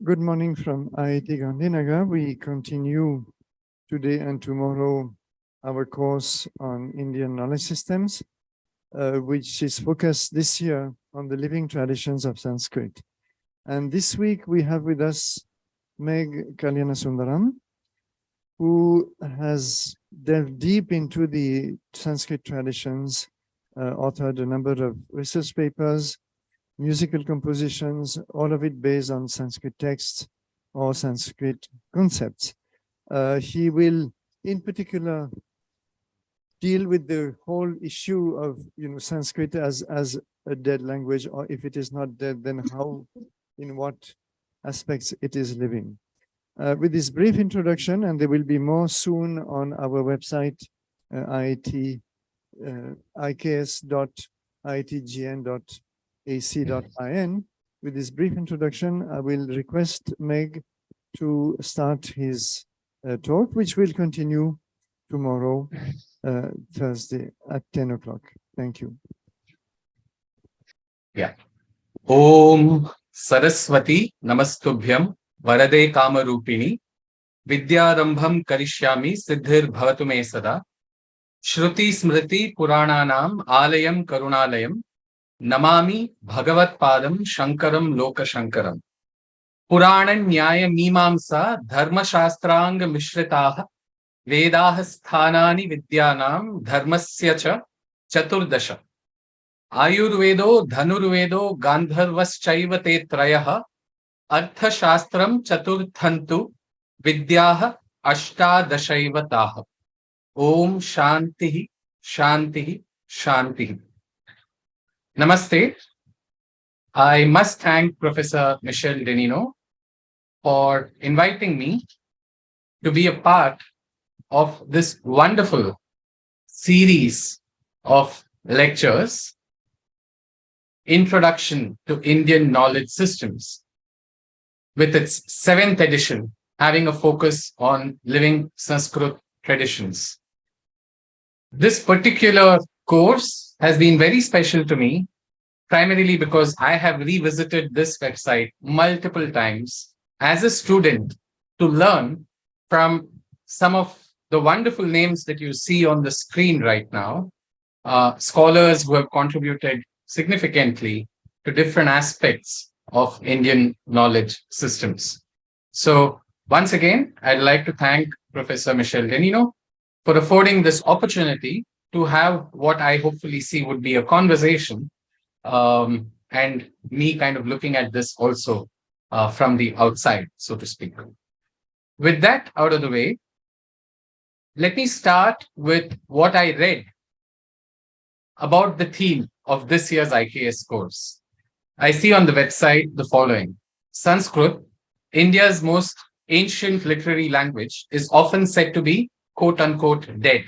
Good morning from IIT Gandhinagar. We continue today and tomorrow our course on Indian knowledge systems, which is focused this year on the living traditions of Sanskrit. And this week we have with us Megh Kalyanasundaram, who has delved deep into the Sanskrit traditions, authored a number of research papers, musical compositions, all of it based on Sanskrit texts or Sanskrit concepts. He will, in particular, deal with the whole issue of Sanskrit as a dead language, or if it is not dead, then how, in what aspects it is living. With this brief introduction, and there will be more soon on our website, ikS.iitgn.ac.in. With this brief introduction, I will request Megh to start his talk, which will continue tomorrow, Thursday at 10 o'clock. Thank you. Yeah. Om Saraswati Namastubhyam Varade Kamarupini Vidyarambham Karishyami Siddhir Bhavatu Me Sada Shruti Smriti Purananam Alayam Karunalayam Namami Bhagavat Padam Shankaram Loka Shankaram Puranan Nyaya Mimamsa Dharma Shastrang Mishritaha Vedaha Sthanani Vidyanam Dharmasya Cha Chaturdasha Ayurvedo Dhanurvedo Gandharvaschaiva te Trayaha Arthashastram Chaturthantu Vidyaha Ashtadashaiva Taha. Om Shantihi Shantihi Shantihi. Namaste. I must thank Professor Michel Denino for inviting me to be a part of this wonderful series of lectures, Introduction to Indian Knowledge Systems, with its 7th edition having a focus on living Sanskrit traditions. This particular course has been very special to me, primarily because I have revisited this website multiple times as a student to learn from some of the wonderful names that you see on the screen right now, scholars who have contributed significantly to different aspects of Indian knowledge systems. So once again, I'd like to thank Professor Michel Denino for affording this opportunity to have what I hopefully see would be a conversation, and me kind of looking at this also from the outside, so to speak. With that out of the way, let me start with what I read about the theme of this year's IKS course. I see on the website the following: Sanskrit, India's most ancient literary language, is often said to be quote unquote dead.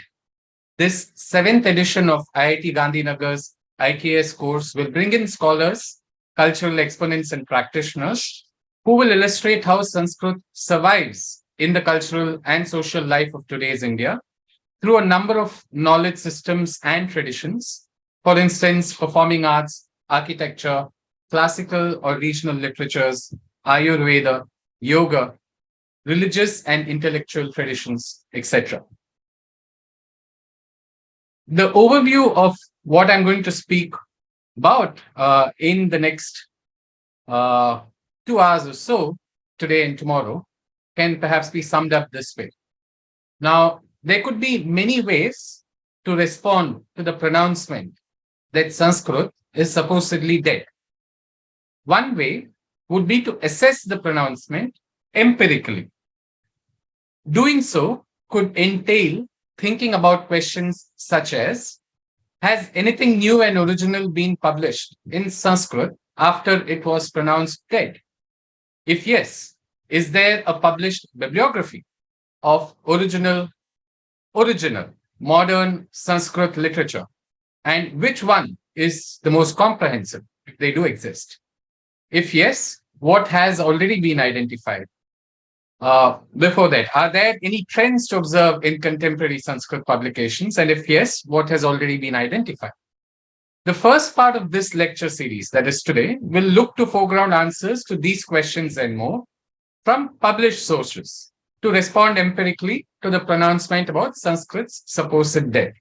This 7th edition of IIT Gandhinagar's IKS course will bring in scholars, cultural exponents, and practitioners who will illustrate how Sanskrit survives in the cultural and social life of today's India through a number of knowledge systems and traditions. For instance, performing arts, architecture, classical or regional literatures, Ayurveda, yoga, religious and intellectual traditions, etc. The overview of what I'm going to speak about in the next 2 hours or so, today and tomorrow, can perhaps be summed up this way. Now, there could be many ways to respond to the pronouncement that Sanskrit is supposedly dead. One way would be to assess the pronouncement empirically. Doing so could entail thinking about questions such as: has anything new and original been published in Sanskrit after it was pronounced dead? If yes, is there a published bibliography of original modern Sanskrit literature? And which one is the most comprehensive, if they do exist? If yes, what has already been identified? Before that, are there any trends to observe in contemporary Sanskrit publications? And if yes, what has already been identified? The first part of this lecture series, that is today, will look to foreground answers to these questions and more, from published sources to respond empirically to the pronouncement about Sanskrit's supposed death.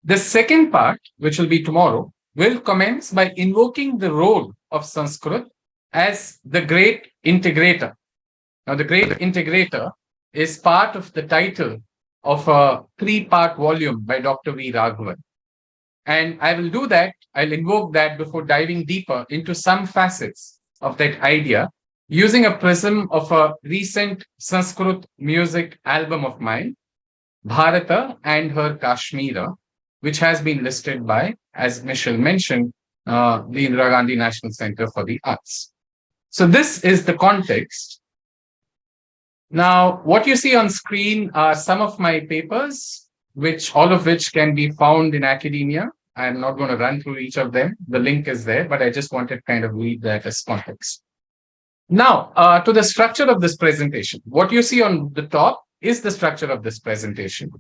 The second part, which will be tomorrow, will commence by invoking the role of Sanskrit as the great integrator. Now, the great integrator is part of the title of a 3-part volume by Dr. V. Raghavan. And I will do that, I'll invoke that before diving deeper into some facets of that idea using a prism of a recent Sanskrit music album of mine, Bhārata and her Kāśmīra, which has been listed by, as Michelle mentioned, the Indira Gandhi National Centre for the Arts. So this is the context. Now, what you see on screen are some of my papers, all of which can be found in academia. I'm not going to run through each of them. The link is there, but I just wanted to kind of read that as context. Now, to the structure of this presentation. What you see on the top is the structure of this presentation.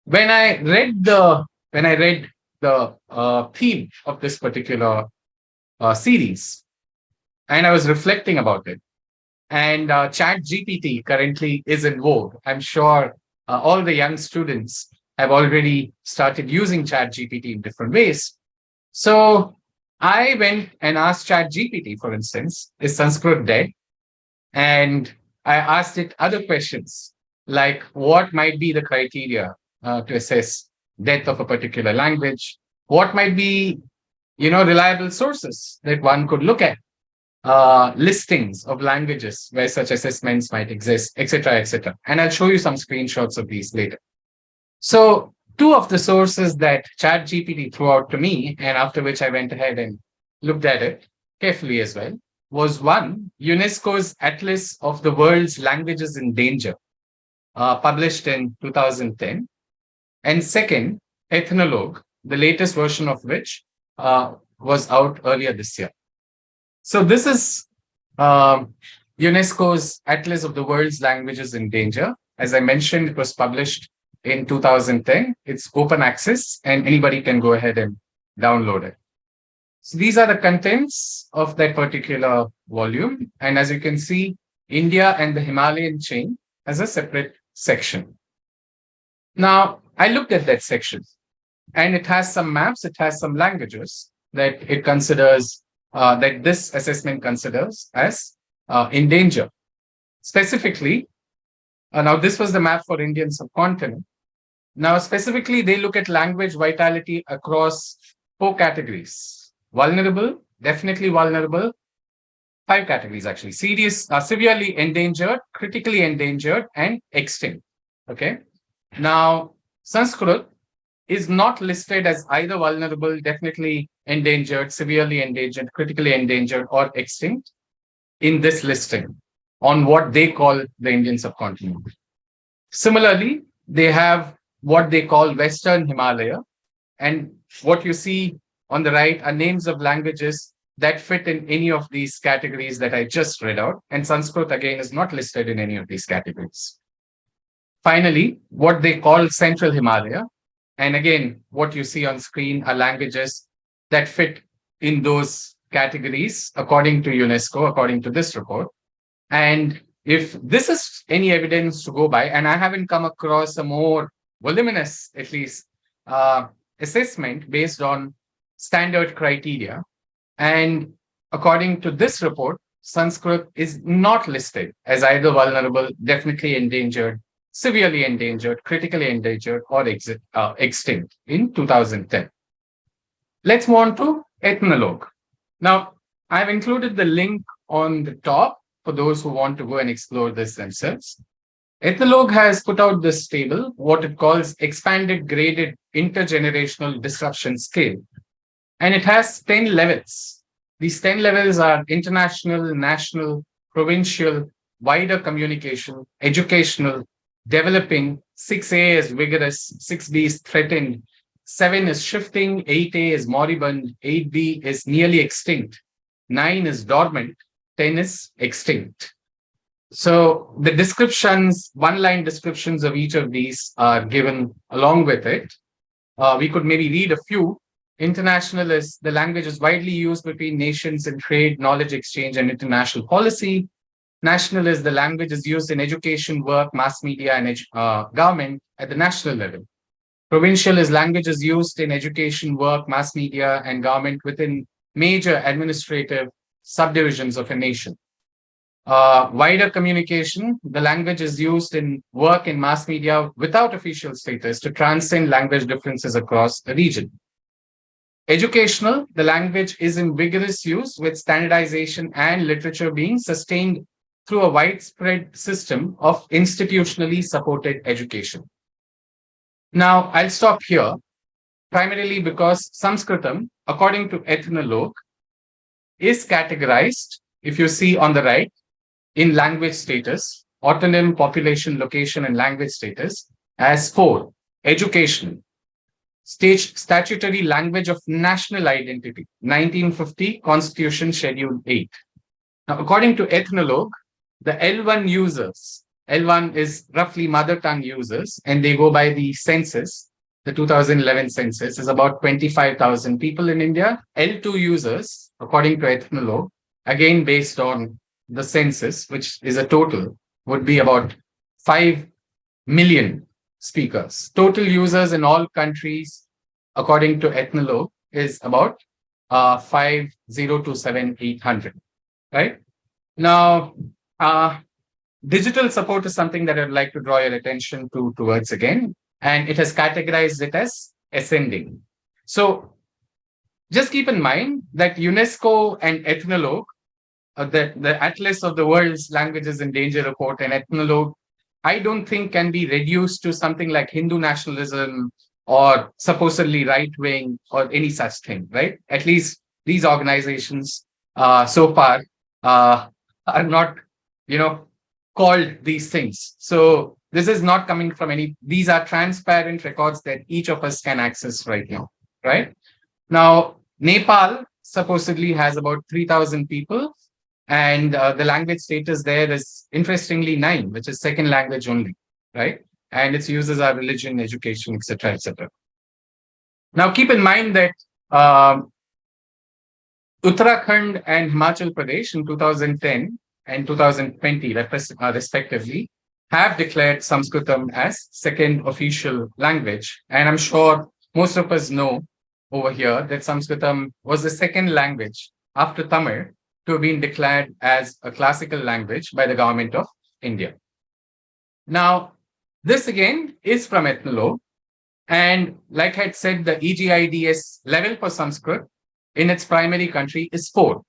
When I read the theme of this particular series, and I was reflecting about it, and ChatGPT currently is in vogue. I'm sure all the young students have already started using ChatGPT in different ways. So I went and asked ChatGPT, for instance, is Sanskrit dead? And I asked it other questions, like what might be the criteria to assess death of a particular language? What might be, reliable sources that one could look at? Listings of languages where such assessments might exist, etc., etc. And I'll show you some screenshots of these later. So 2 of the sources that ChatGPT threw out to me, and after which I went ahead and looked at it carefully as well, was one, UNESCO's Atlas of the World's Languages in Danger, published in 2010. And second, Ethnologue, the latest version of which was out earlier this year. So this is UNESCO's Atlas of the World's Languages in Danger. As I mentioned, it was published in 2010. It's open access and anybody can go ahead and download it. So these are the contents of that particular volume. And as you can see, India and the Himalayan chain as a separate section. Now, I looked at that section and it has some maps, it has some languages that it considers, that this assessment considers as in danger. Specifically, now this was the map for Indian subcontinent. Now, specifically, they look at language vitality across 4 categories. Vulnerable, definitely vulnerable, 5 categories actually. Serious, severely endangered, critically endangered, and extinct. Okay. Now, Sanskrit is not listed as either vulnerable, definitely endangered, severely endangered, critically endangered, or extinct in this listing on what they call the Indian subcontinent. Similarly, they have what they call Western Himalaya, and what you see on the right are names of languages that fit in any of these categories that I just read out, and Sanskrit again is not listed in any of these categories. Finally, what they call Central Himalaya, and again, what you see on screen are languages that fit in those categories according to UNESCO, according to this report. And if this is any evidence to go by, and I haven't come across a more voluminous, at least, assessment based on standard criteria, and according to this report, Sanskrit is not listed as either vulnerable, definitely endangered, severely endangered, critically endangered, or extinct in 2010. Let's move on to Ethnologue. Now, I've included the link on the top for those who want to go and explore this themselves. Ethnologue has put out this table, what it calls expanded graded intergenerational disruption scale. And it has 10 levels. These 10 levels are international, national, provincial, wider communication, educational, developing. 6A is vigorous, 6B is threatened, 7 is shifting, 8A is moribund, 8B is nearly extinct, 9 is dormant, 10 is extinct. So the descriptions, one-line descriptions of each of these are given along with it. We could maybe read a few. International is the language is widely used between nations in trade, knowledge exchange, and international policy. National is the language is used in education, work, mass media, and government at the national level. Provincial is language is used in education, work, mass media, and government within major administrative subdivisions of a nation. Wider communication, the language is used in work in mass media without official status to transcend language differences across the region. Educational, the language is in vigorous use with standardization and literature being sustained through a widespread system of institutionally supported education. Now, I'll stop here, primarily because Sanskritam, according to ethnologue, is categorized, if you see on the right, in language status, autonym, population, location, and language status, as 4, educational, statutory language of national identity, 1950 Constitution Schedule 8. Now, according to ethnologue, the L1 users, L1 is roughly mother tongue users, and they go by the census. The 2011 census is about 25,000 people in India. L2 users, according to ethnologue, again based on the census, which is a total, would be about 5 million speakers. Total users in all countries, according to ethnologue, is about 5,027,800. Right? Now, digital support is something that I'd like to draw your attention towards again, and it has categorized it as ascending. So just keep in mind that UNESCO and ethnologue, the Atlas of the World's Languages in Danger report and ethnologue, I don't think can be reduced to something like Hindu nationalism or supposedly right-wing or any such thing, right? At least these organizations so far are not, called these things. So this is not coming from these are transparent records that each of us can access right now, right? Now, Nepal supposedly has about 3,000 people, and the language status there is interestingly 9, which is second language only, right? And its uses are religion, education, etc., etc. Now, keep in mind that Uttarakhand and Himachal Pradesh in 2010 and 2020, respectively, have declared Sanskritam as second official language. And I'm sure most of us know over here that Sanskritam was the second language after Tamil to have been declared as a classical language by the government of India. Now, this again is from ethnologue. And like I had said, the EGIDS level for Sanskrit in its primary country is 4.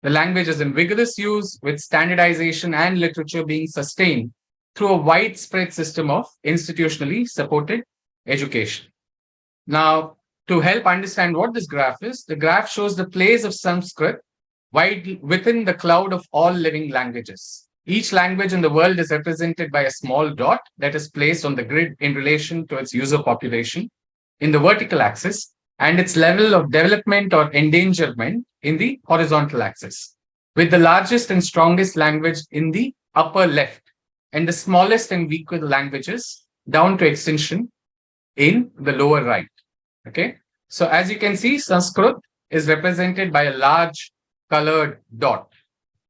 The language is in vigorous use with standardization and literature being sustained through a widespread system of institutionally supported education. Now, to help understand what this graph is, the graph shows the place of Sanskrit within the cloud of all living languages. Each language in the world is represented by a small dot that is placed on the grid in relation to its user population in the vertical axis and its level of development or endangerment in the horizontal axis, with the largest and strongest language in the upper left and the smallest and weaker languages down to extinction in the lower right. Okay, so as you can see, Sanskrit is represented by a large colored dot,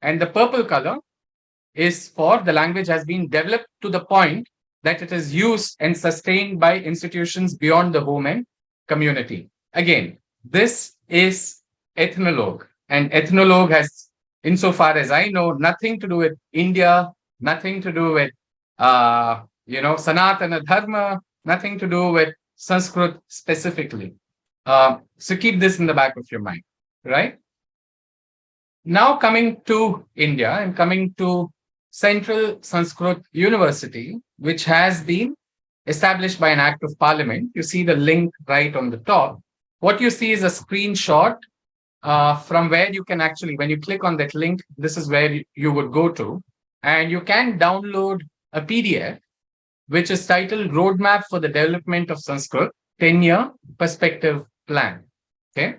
and the purple color is for the language has been developed to the point that it is used and sustained by institutions beyond the home and community. Again, this is ethnologue, and ethnologue has, insofar as I know, nothing to do with India, nothing to do with, Sanatana Dharma, nothing to do with Sanskrit specifically. So keep this in the back of your mind, right? Now coming to India and coming to Central Sanskrit University, which has been established by an act of parliament. You see the link right on the top. What you see is a screenshot from where you can actually, when you click on that link, this is where you would go to, and you can download a PDF, which is titled Roadmap for the Development of Sanskrit, 10-Year Perspective Plan. Okay.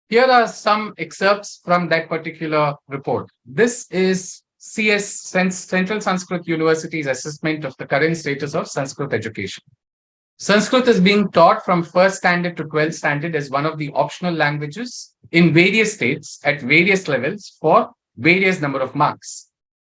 Here are some excerpts from that particular report. This is Central Sanskrit University's assessment of the current status of Sanskrit education. Sanskrit is being taught from 1st standard to 12th standard as one of the optional languages in various states at various levels for various number of marks.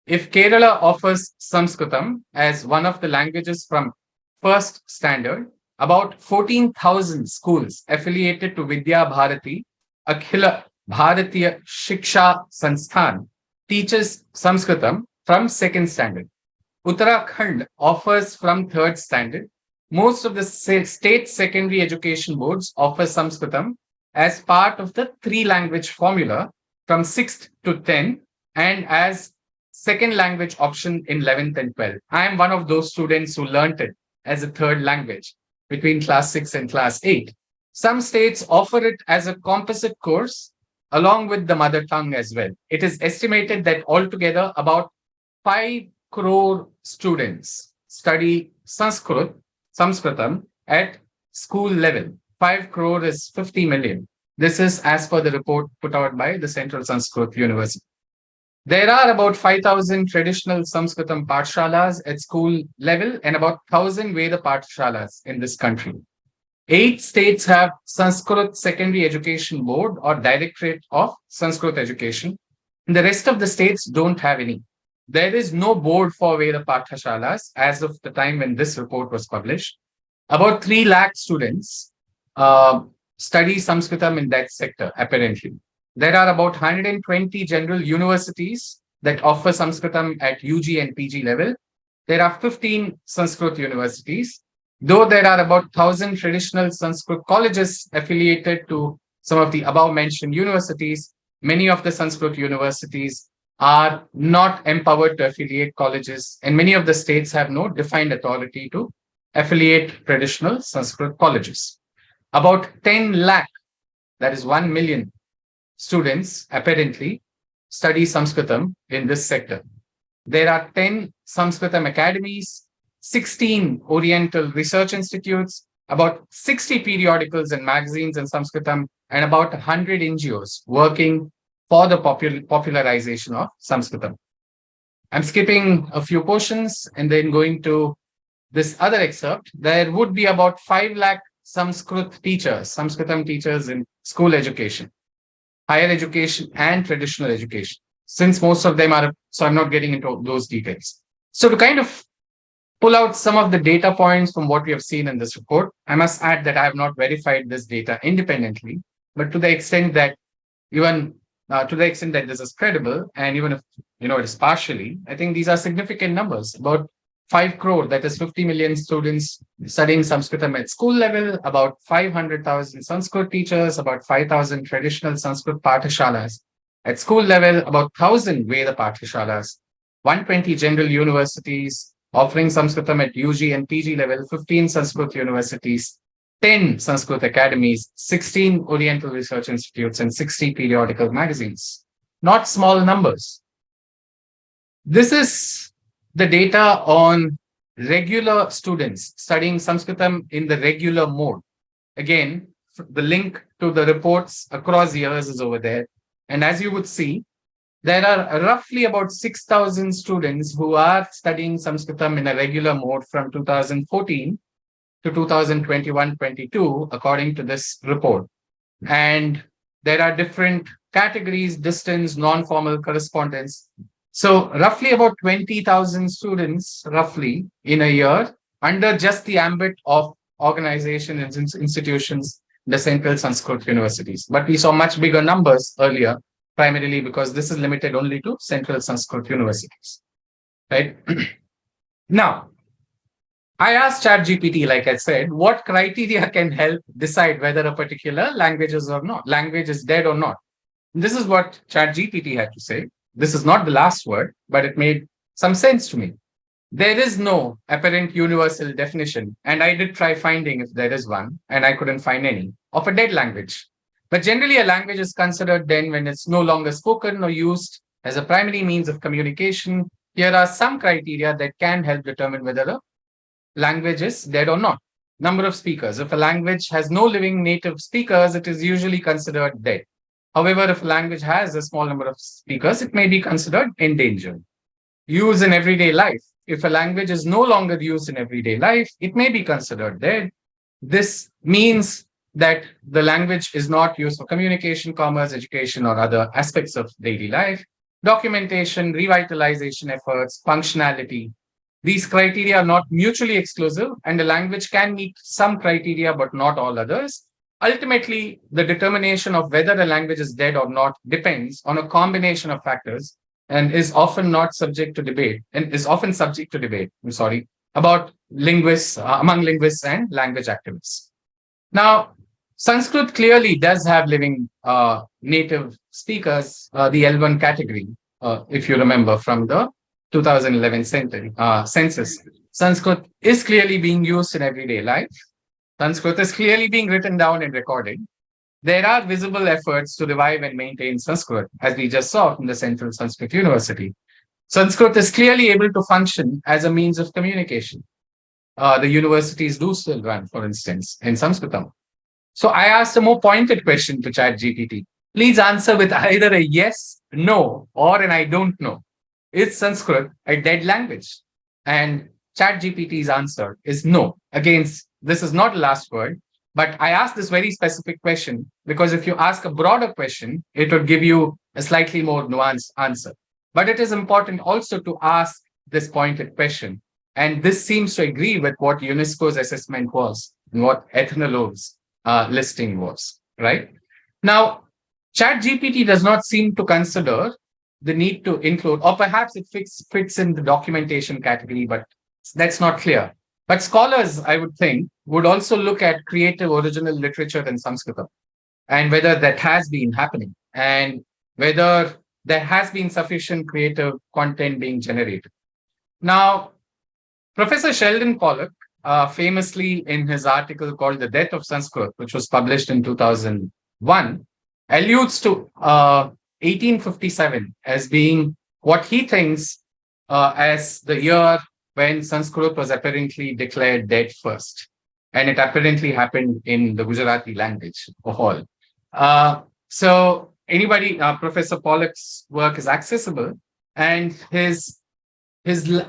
if Kerala offers Sanskritam as one of the languages from first standard, about 14,000 schools affiliated to Vidya Bharati, Akhila Bharatiya Shiksha Sansthan, teaches Sanskritam from second standard. Uttarakhand offers from third standard. Most of the state secondary education boards offer Sanskritam as part of the three-language formula from 6th to 10th and as second language option in 11th and 12th. I am one of those students who learnt it as a third language between class 6 and class 8. Some states offer it as a composite course along with the mother tongue as well. It is estimated that altogether about 5 crore students study Sanskritam at school level. 5 crore is 50 million. This is as per the report put out by the Central Sanskrit University. There are about 5,000 traditional Sanskritam Pathshalas at school level and about 1,000 Veda Pathshalas in this country. 8 states have Sanskrit Secondary Education Board or Directorate of Sanskrit Education. And the rest of the states don't have any. There is no board for Veda Pathshalas as of the time when this report was published. About 3 lakh students study Sanskritam in that sector, apparently. There are about 120 general universities that offer Sanskritam at UG and PG level. There are 15 Sanskrit universities, though there are about 1,000 traditional Sanskrit colleges affiliated to some of the above mentioned universities. Many of the Sanskrit universities are not empowered to affiliate colleges, and many of the states have no defined authority to affiliate traditional Sanskrit colleges. About 10 lakh, that is 1 million students apparently study Sanskritam in this sector. There are 10 Sanskritam academies, 16 Oriental research institutes, about 60 periodicals and magazines in Sanskritam, and about 100 NGOs working for the popularization of Sanskritam. I'm skipping a few portions and then going to this other excerpt. There would be about 5 lakh Sanskrit teachers, Sanskritam teachers in school education, higher education and traditional education, since most of them are, so I'm not getting into those details. So to kind of pull out some of the data points from what we have seen in this report, I must add that I have not verified this data independently, but to the extent that this is credible, and even if it is partially, I think these are significant numbers. About 5 crore, that is 50 million students studying Sanskritam at school level, about 500,000 Sanskrit teachers, about 5,000 traditional Sanskrit Pathshalas at school level, about 1,000 Veda Pathshalas, 120 general universities offering Sanskritam at UG and PG level, 15 Sanskrit universities, 10 Sanskrit academies, 16 Oriental research institutes, and 60 periodical magazines. Not small numbers. This is the data on regular students studying Sanskritam in the regular mode. Again, the link to the reports across years is over there. And as you would see, there are roughly about 6,000 students who are studying Sanskritam in a regular mode from 2014 to 2021-22, according to this report. And there are different categories: distance, non-formal, correspondence. So roughly about 20,000 students, roughly in a year, under just the ambit of organizations and institutions, the Central Sanskrit universities. But we saw much bigger numbers earlier, primarily because this is limited only to Central Sanskrit universities, right? Now, I asked ChatGPT, like I said, what criteria can help decide whether a particular language is dead or not. This is what ChatGPT had to say. This is not the last word, but it made some sense to me. There is no apparent universal definition, and I did try finding if there is one, and I couldn't find any, of a dead language. But generally, a language is considered dead when it's no longer spoken or used as a primary means of communication. Here are some criteria that can help determine whether a language is dead or not. Number of speakers. If a language has no living native speakers, it is usually considered dead. However, if a language has a small number of speakers, it may be considered endangered. Use in everyday life. If a language is no longer used in everyday life, it may be considered dead. This means that the language is not used for communication, commerce, education, or other aspects of daily life. documentation, revitalization efforts, functionality. These criteria are not mutually exclusive, and the language can meet some criteria but not all others. Ultimately, the determination of whether a language is dead or not depends on a combination of factors and is often not subject to debate and is often subject to debate, about linguists, among linguists and language activists. Now, Sanskrit clearly does have living native speakers, the L1 category, if you remember from the 2011 census. Sanskrit is clearly being used in everyday life. Sanskrit is clearly being written down and recorded. There are visible efforts to revive and maintain Sanskrit, as we just saw from the Central Sanskrit University. Sanskrit is clearly able to function as a means of communication. The universities do still run, for instance, in Sanskritam. So I asked a more pointed question to ChatGPT. Please answer with either a yes, no, or an I don't know. Is Sanskrit a dead language? And ChatGPT's answer is no. Again, this is not the last word, but I asked this very specific question because if you ask a broader question, it would give you a slightly more nuanced answer. But it is important also to ask this pointed question. And this seems to agree with what UNESCO's assessment was and what Ethnologue's listing was, right? Now, ChatGPT does not seem to consider the need to include, or perhaps it fits in the documentation category, but that's not clear. But scholars, I would think, would also look at creative original literature in Sanskrit and whether that has been happening and whether there has been sufficient creative content being generated. Now, Professor Sheldon Pollock, famously in his article called The Death of Sanskrit, which was published in 2001, alludes to 1857 as being what he thinks as the year when Sanskrit was apparently declared dead first. And it apparently happened in the Gujarati language of all. So anybody, Professor Pollock's work is accessible, and his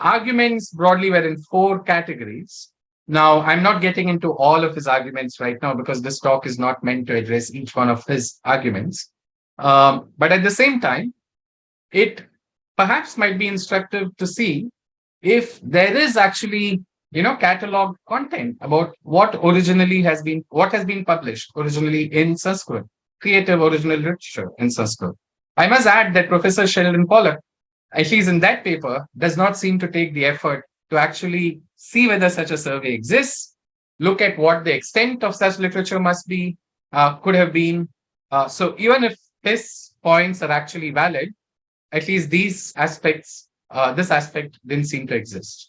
arguments broadly were in 4 categories. Now, I'm not getting into all of his arguments right now because this talk is not meant to address each one of his arguments. But at the same time, it perhaps might be instructive to see if there is actually, catalog content about what has been published originally in Sanskrit, creative original literature in Sanskrit. I must add that Professor Sheldon Pollock, at least in that paper, does not seem to take the effort to actually see whether such a survey exists, look at what the extent of such literature must be, could have been. So even if his points are actually valid, at least this aspect didn't seem to exist.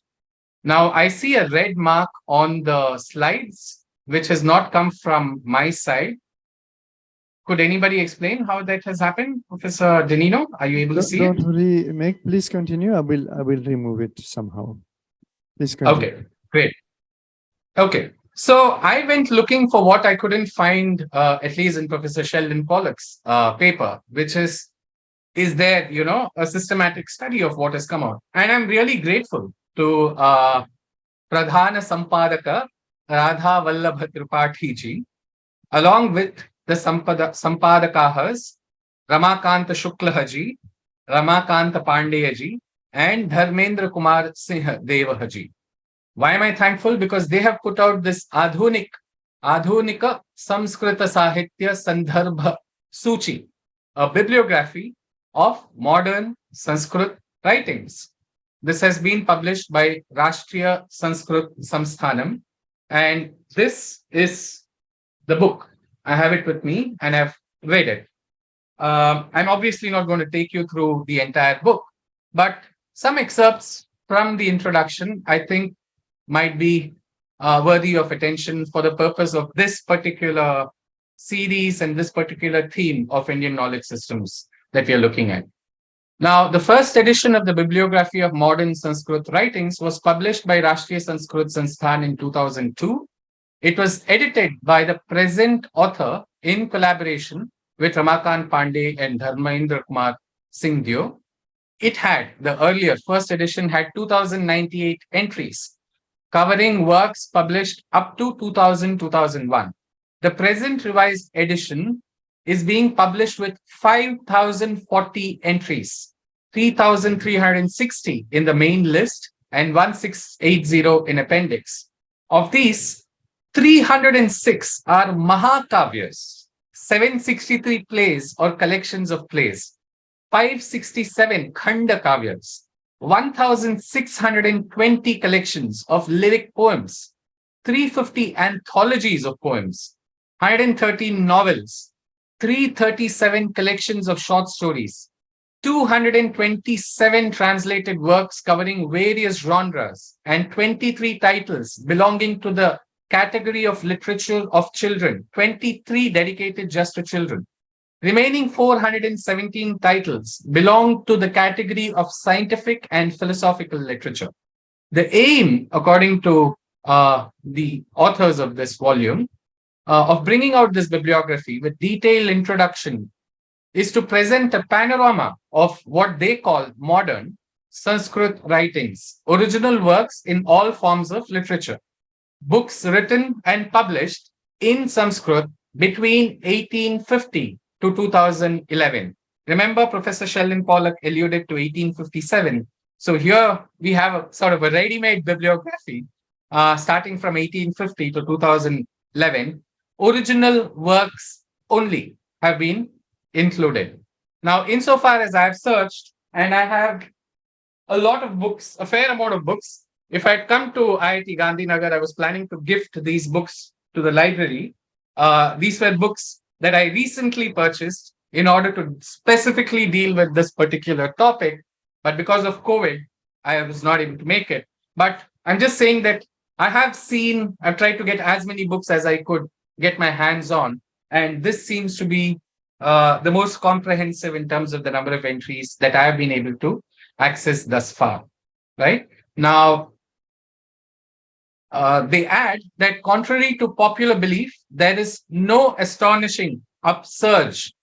Now, I see a red mark on the slides, which has not come from my side. Could anybody explain how that has happened? Professor Denino, are you able to see Don't it? worry, Megh, please continue. I will remove it somehow. Please continue. Okay, great. Okay, so I went looking for what I couldn't find, at least in Professor Sheldon Pollock's paper, which is there, a systematic study of what has come out. And I'm really grateful to Pradhana Sampadaka Radha Vallabha Tripathi ji, along with the Sampadakahas, Ramakanta Shukla ji, Ramakanta Pandeya ji, and Dharmendra Kumar Singh Deva ji. Why am I thankful? Because they have put out this Adhunika Samskrita Sahitya Sandarbha Suchi, a bibliography of modern Sanskrit writings. This has been published by Rashtriya Sanskrit Samsthanam, and this is the book. I have it with me and I've read it. I'm obviously not going to take you through the entire book, but some excerpts from the introduction, I think, might be worthy of attention for the purpose of this particular series and this particular theme of Indian knowledge systems that we are looking at. Now, the first edition of the Bibliography of Modern Sanskrit Writings was published by Rashtriya Sanskrit Sansthan in 2002. It was edited by the present author in collaboration with Ramakant Pandey and Dharmendra Kumar Singh Deo. It had, the earlier first edition had 2,098 entries, covering works published up to 2000-2001. The present revised edition is being published with 5,040 entries, 3,360 in the main list and 1,680 in appendix. Of these, 306 are Mahakavyas, 763 plays or collections of plays, 567 Khanda Kavyas, 1,620 collections of lyric poems, 350 anthologies of poems, 113 novels, 337 collections of short stories, 227 translated works covering various genres, and 23 titles belonging to the category of literature of children, 23 dedicated just to children. Remaining 417 titles belong to the category of scientific and philosophical literature. The aim, according to the authors of this volume, of bringing out this bibliography with detailed introduction is to present a panorama of what they call modern Sanskrit writings, original works in all forms of literature, books written and published in Sanskrit between 1850 to 2011. Remember, Professor Sheldon Pollock alluded to 1857. So here we have a sort of a ready-made bibliography starting from 1850 to 2011. Original works only have been included. Now, insofar as I have searched, and I have a lot of books, a fair amount of books. If I had come to IIT Gandhinagar, I was planning to gift these books to the library. These were books that I recently purchased in order to specifically deal with this particular topic. But because of COVID, I was not able to make it. But I'm just saying that I've tried to get as many books as I could get my hands on. And this seems to be the most comprehensive in terms of the number of entries that I have been able to access thus far, right? Now, they add that contrary to popular belief, there is an astonishing upsurge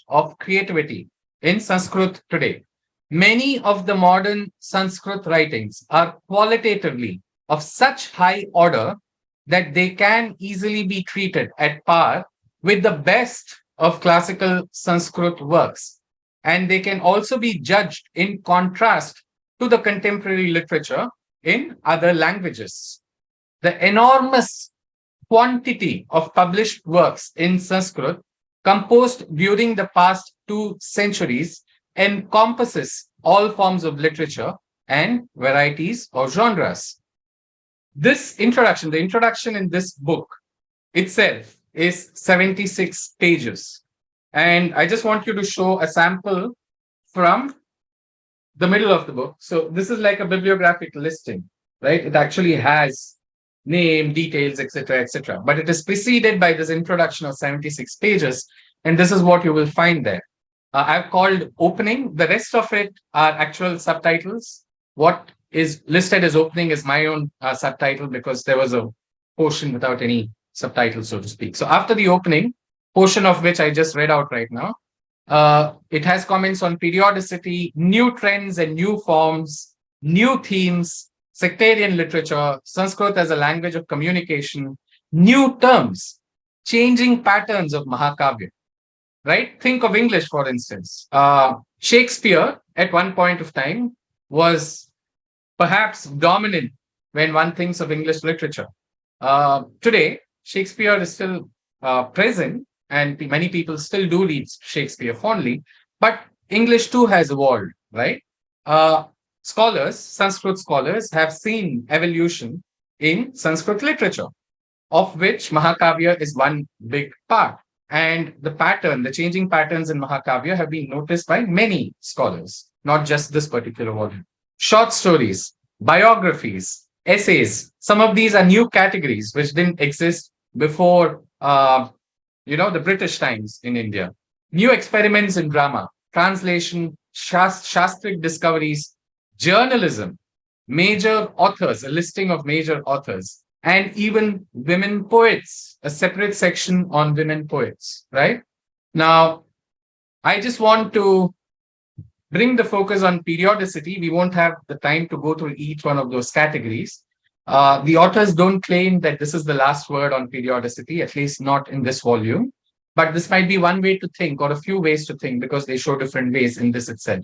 of creativity in Sanskrit today. Many of the modern Sanskrit writings are qualitatively of such high order that they can easily be treated at par with the best of classical Sanskrit works. And they can also be judged in contrast to the contemporary literature in other languages. The enormous quantity of published works in Sanskrit composed during the past 2 centuries encompasses all forms of literature and varieties of genres. This introduction, the introduction in this book itself is 76 pages. And I just want you to show a sample from the middle of the book. So this is like a bibliographic listing, right? It actually has name, details, etc., etc. But it is preceded by this introduction of 76 pages. And this is what you will find there. I've called opening. The rest of it are actual subtitles. What is listed as opening is my own subtitle because there was a portion without any subtitles, so to speak. So after the opening, portion of which I just read out right now, it has comments on periodicity, new trends and new forms, new themes, sectarian literature, Sanskrit as a language of communication, new terms, changing patterns of Mahakavya, right? Think of English, for instance. Shakespeare, at one point of time, was perhaps dominant when one thinks of English literature. Today, Shakespeare is still present, and many people still do read Shakespeare fondly, but English too has evolved, right? Scholars, Sanskrit scholars, have seen evolution in Sanskrit literature, of which Mahakavya is one big part. And the changing patterns in Mahakavya have been noticed by many scholars, not just this particular volume. Short stories, biographies, essays, some of these are new categories which didn't exist before the British times in India. New experiments in drama, translation, Shastric discoveries, journalism, major authors, a listing of major authors, and even women poets, a separate section on women poets, right? Now, I just want to bring the focus on periodicity. We won't have the time to go through each one of those categories. The authors don't claim that this is the last word on periodicity, at least not in this volume. but this might be one way to think or a few ways to think because they show different ways in this itself.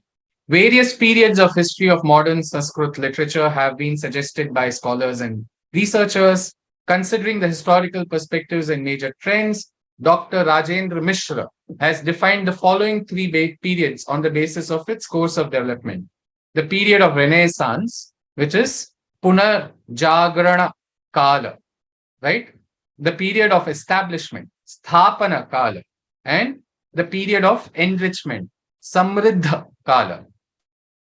Various periods of history of modern Sanskrit literature have been suggested by scholars and researchers. Considering the historical perspectives and major trends, Dr. Rajendra Mishra has defined the following three periods on the basis of its course of development. The period of Renaissance, which is Punar Jagrana Kala, right? The period of establishment, Sthapana Kala, and the period of enrichment, Samriddha Kala.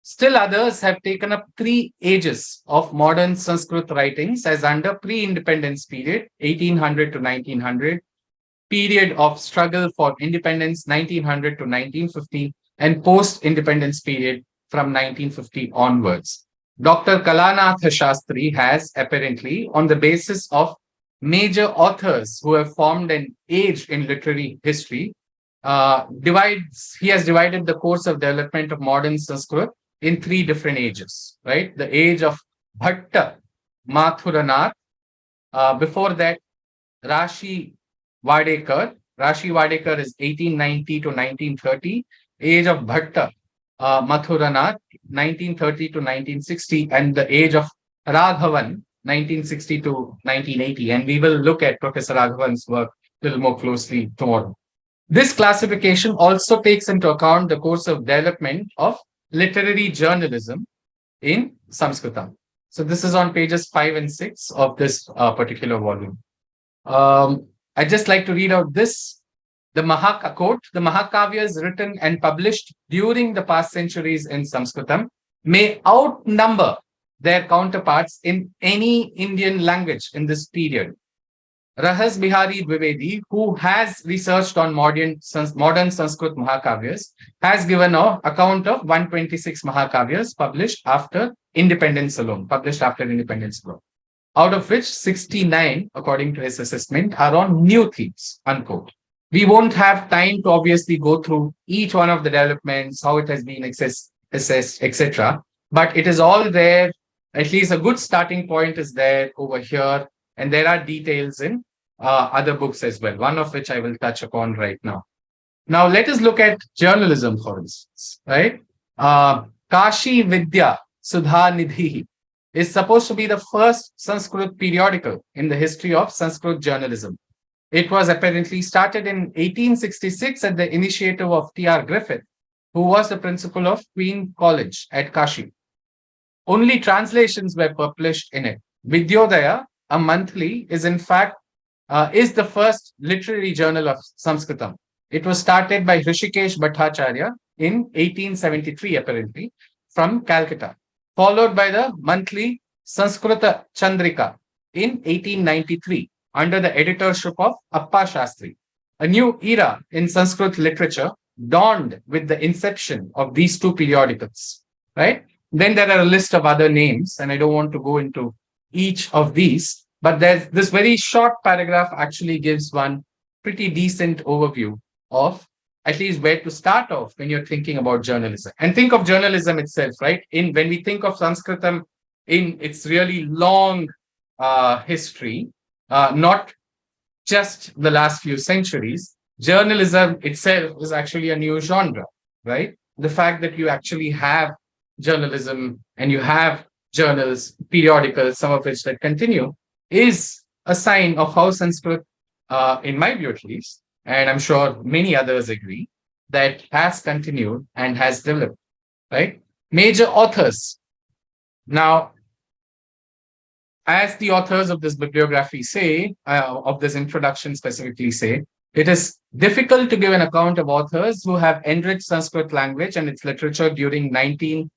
Still others have taken up three ages of modern Sanskrit writings as under pre-independence period, 1800 to 1900, period of struggle for independence, 1900 to 1950, and post-independence period from 1950 onwards. Dr. Kalyanath Shastri has apparently, on the basis of major authors who have formed an age in literary history, he has divided the course of development of modern Sanskrit in three different ages, right? The age of Bhatta Mathuranath, before that, Rashi Vadekar. Rashi Vadekar is 1890 to 1930. Age of Bhatta Mathuranath, 1930 to 1960, and the age of Raghavan, 1960 to 1980. And we will look at Professor Raghavan's work a little more closely tomorrow. This classification also takes into account the course of development of literary journalism in Sanskritam. So this is on pages 5 and 6 of this particular volume. I'd just like to read out this. The quote, the Mahakavyas written and published during the past centuries in Sanskritam may outnumber their counterparts in any Indian language in this period. Rahas Bihari Dwivedi, who has researched on modern Sanskrit Mahakavyas, has given an account of 126 Mahakavyas published after independence alone, out of which 69, according to his assessment, are on new themes, unquote. We won't have time to obviously go through each one of the developments, how it has been assessed, etc. But it is all there. At least a good starting point is there over here. And there are details in other books as well, one of which I will touch upon right now. Now, let us look at journalism, for instance, right? Kashi Vidya Sudha Nidhi is supposed to be the first Sanskrit periodical in the history of Sanskrit journalism. It was apparently started in 1866 at the initiative of T.R. Griffith, who was the principal of Queen College at Kashi. Only translations were published in it. Vidyodaya, a monthly, is in fact is the first literary journal of Sanskritam. It was started by Hrishikesh Bhattacharya in 1873, apparently, from Calcutta, followed by the monthly Sanskrita Chandrika in 1893 under the editorship of Appa Shastri. A new era in Sanskrit literature dawned with the inception of these two periodicals, right? Then there are a list of other names, and I don't want to go into each of these, but there's this very short paragraph actually gives one pretty decent overview of at least where to start off when you're thinking about journalism. And think of journalism itself, right? When we think of Sanskritam in its really long history, not just the last few centuries, journalism itself is actually a new genre, right? The fact that you actually have journalism and you have journals, periodicals, some of which that continue, is a sign of how Sanskrit, in my view at least, and I'm sure many others agree, that has continued and has developed, right? Major authors. Now, as the authors of this bibliography say, of this introduction specifically say, it is difficult to give an account of authors who have enriched Sanskrit language and its literature during 19th,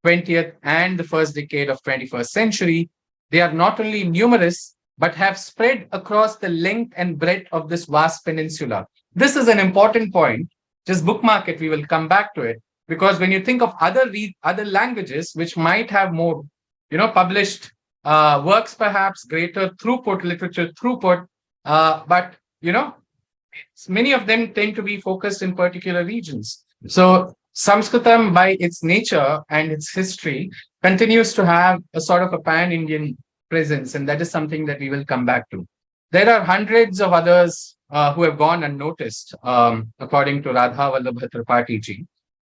20th, and the first decade of 21st century. They are not only numerous, but have spread across the length and breadth of this vast peninsula. This is an important point. Just bookmark it. We will come back to it. Because when you think of other languages, which might have more, published works, perhaps greater throughput, literature throughput, but, many of them tend to be focused in particular regions. So Sanskritam, by its nature and its history, continues to have a sort of a pan-Indian presence, and that is something that we will come back to. There are hundreds of others who have gone unnoticed, according to Radha Vallabha Tripathi ji.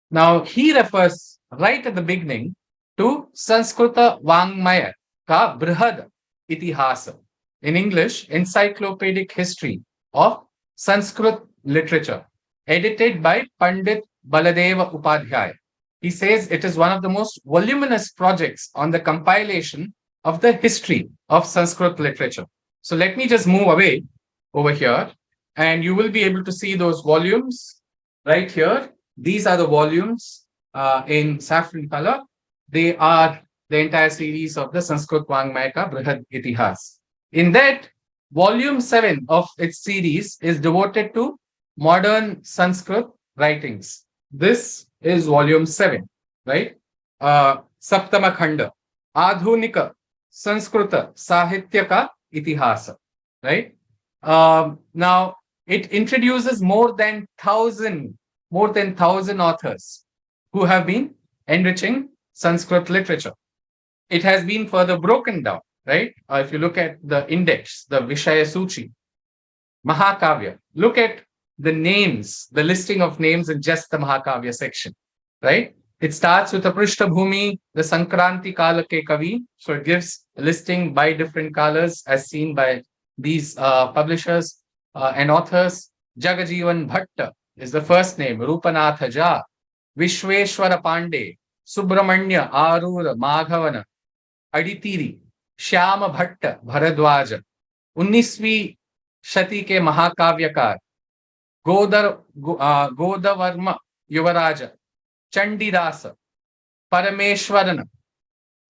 Now, he refers right at the beginning to Sanskrita Vangmaya ka Brihad Itihasa. In English, Encyclopedic History of Sanskrit Literature, edited by Pandit Baladeva Upadhyay. He says it is one of the most voluminous projects on the compilation of the history of Sanskrit literature. So let me just move away over here, and you will be able to see those volumes right here. These are the volumes in saffron color. They are the entire series of the Sanskrit Vangmaya ka Brihad Itihas. In that, volume 7 of its series is devoted to modern Sanskrit writings. This is volume 7, right? Saptama Khanda, Adhunika Sanskrita Sahitya ka Itihasa, right? Now, it introduces more than 1,000 authors who have been enriching Sanskrit literature. It has been further broken down, right? If you look at the index, the Vishaya Suchi, Mahakavya, look at the names, the listing of names in just the Mahakavya section, right? It starts with a Prishtabhumi, the Sankranti Kala ke Kavi. So it gives a listing by different colors as seen by these publishers and authors. Jagajivan Bhatta is the first name, Rupanatha Jha, Vishweshwara Pandey, Subramanya Arura Madhavana, Aditiri, Shyama Bhatta Bharadwaja, 19वीं शती के महाकाव्यकार गोदावर्मा युवराज, Chandidas, Parameswaran,